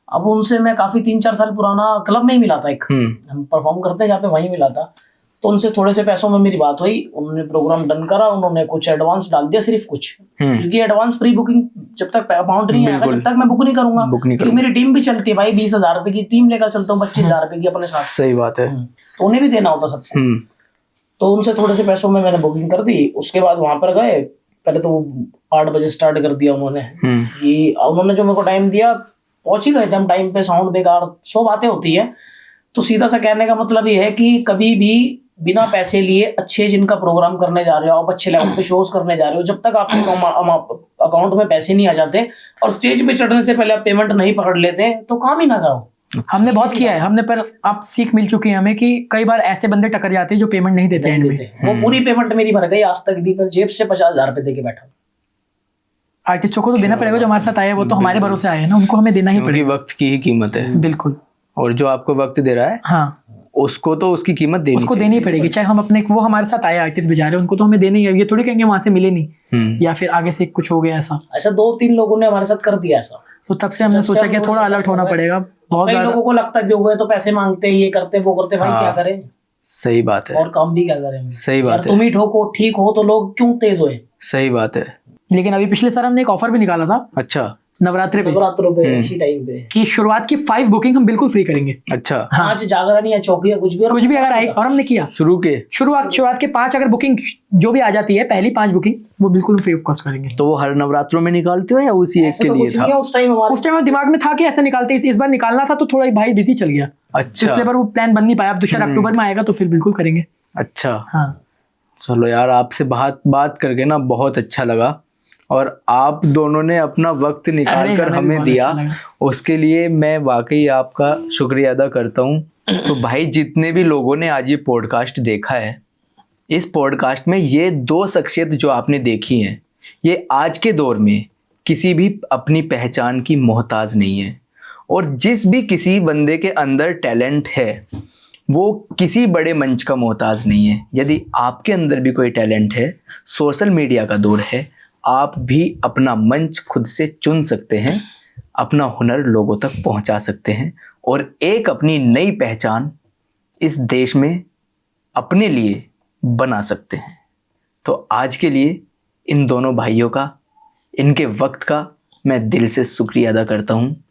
अब उनसे मैं काफी 3-4 साल पुराना क्लब में ही मिला था, एक हम परफॉर्म करते हैं जहाँ पे, वहीं मिला था। तो उनसे थोड़े से पैसों में मेरी बात हुई, उन्होंने प्रोग्राम डन करा, उन्होंने कुछ एडवांस डाल दिया, सिर्फ कुछ, क्योंकि एडवांस प्री बुकिंग जब तक अमाउंट नहीं आएगा जब तक मैं बुक नहीं करूंगा, क्योंकि मेरी टीम भी चलती है भाई, 20,000 रुपए की टीम लेकर चलता हूँ, 25,000 रुपए की अपने साथ। सही बात है। तो उन्हें भी देना होता सबको। तो उनसे थोड़े से पैसों में मैंने बुकिंग कर दी। उसके बाद वहां पर गए, पहले तो 8 बजे स्टार्ट कर दिया उन्होंने, कि उन्होंने जो मेरे को टाइम दिया, पहुंच ही गए थे हम टाइम पे, साउंड बेकार, 100 बातें होती है। तो सीधा सा कहने का मतलब ये है कि कभी भी बिना पैसे लिए अच्छे जिनका प्रोग्राम करने जा रहे हो आप, अच्छे लेवल पे शोज करने जा रहे हो, जब तक आपके अकाउंट में पैसे नहीं आ जाते और स्टेज पे चढ़ने से पहले आप पेमेंट नहीं पकड़ लेते, तो काम ही ना करो। हमने बहुत किया है, हमने, पर आप सीख मिल चुकी है हमें कि कई बार ऐसे बंदे टकर जाते हैं जो पेमेंट नहीं देते हैं। वो पूरी पेमेंट मेरी भर गई आज तक भी, पर जेब से 50,000 रुपए दे के बैठा। आर्टिस्टों को तो देना पड़ेगा, जो हमारे साथ आए हैं वो तो हमारे भरोसे आए हैं ना, उनको हमें देना ही पड़ेगा। वक्त की ही कीमत है। बिल्कुल। और जो आपको वक्त दे रहा है, हाँ, उसको तो उसकी कीमत देनी, उसको देनी पड़ेगी, चाहे हम अपने, वो हमारे साथ आए आर्टिस्ट बेचारे, उनको तो हमें देनी है। ये थोड़ी कहेंगे वहां से मिले नहीं, या फिर आगे से कुछ हो गया ऐसा। 2-3 लोगों ने हमारे साथ कर दिया ऐसा। तो तब से हमने सोचा कि थोड़ा अलर्ट होना पड़ेगा। बहुत ज्यादा लोगों को लगता है हुए तो पैसे मांगते, ये करते, वो करते, भाई क्या करें। सही बात है। और काम भी क्या करें। सही बात है। तुम ही ठोको, ठीक हो तो लोग क्यों तेज होए। सही बात है। लेकिन अभी पिछले साल हमने एक ऑफर भी निकाला था। अच्छा। नवरात्रों पे इसी टाइम पे कि शुरुआत की 5 बुकिंग हम बिल्कुल फ्री करेंगे। अच्छा, 5 जागरण या चौकी या कुछ भी अगर आई, और हमने किया शुरुआत के 5 अगर बुकिंग जो भी आ जाती है, पहली 5 बुकिंग वो बिल्कुल फ्री ऑफ कॉस्ट करेंगे। तो वो हर नवरात्रों में निकालते हो या उसी एक के लिए था? उस टाइम दिमाग में था कि ऐसा निकालते, इस बार निकालना था तो थोड़ा भाई बिजी चल गया। अच्छा, इसलिए पर वो प्लान बन नहीं पाया। अब तो शायद अक्टूबर में आएगा तो फिर बिल्कुल करेंगे। अच्छा, हाँ चलो यार, आपसे बात करके ना बहुत अच्छा लगा, और आप दोनों ने अपना वक्त निकाल कर हमें दिया, उसके लिए मैं वाकई आपका शुक्रिया अदा करता हूँ। तो भाई, जितने भी लोगों ने आज ये पॉडकास्ट देखा है, इस पॉडकास्ट में ये 2 शख्सियत जो आपने देखी हैं, ये आज के दौर में किसी भी अपनी पहचान की मोहताज नहीं है। और जिस भी किसी बंदे के अंदर टैलेंट है, वो किसी बड़े मंच का मोहताज नहीं है। यदि आपके अंदर भी कोई टैलेंट है, सोशल मीडिया का दौर है, आप भी अपना मंच खुद से चुन सकते हैं, अपना हुनर लोगों तक पहुंचा सकते हैं, और एक अपनी नई पहचान इस देश में अपने लिए बना सकते हैं। तो आज के लिए इन दोनों भाइयों का, इनके वक्त का मैं दिल से शुक्रिया अदा करता हूं।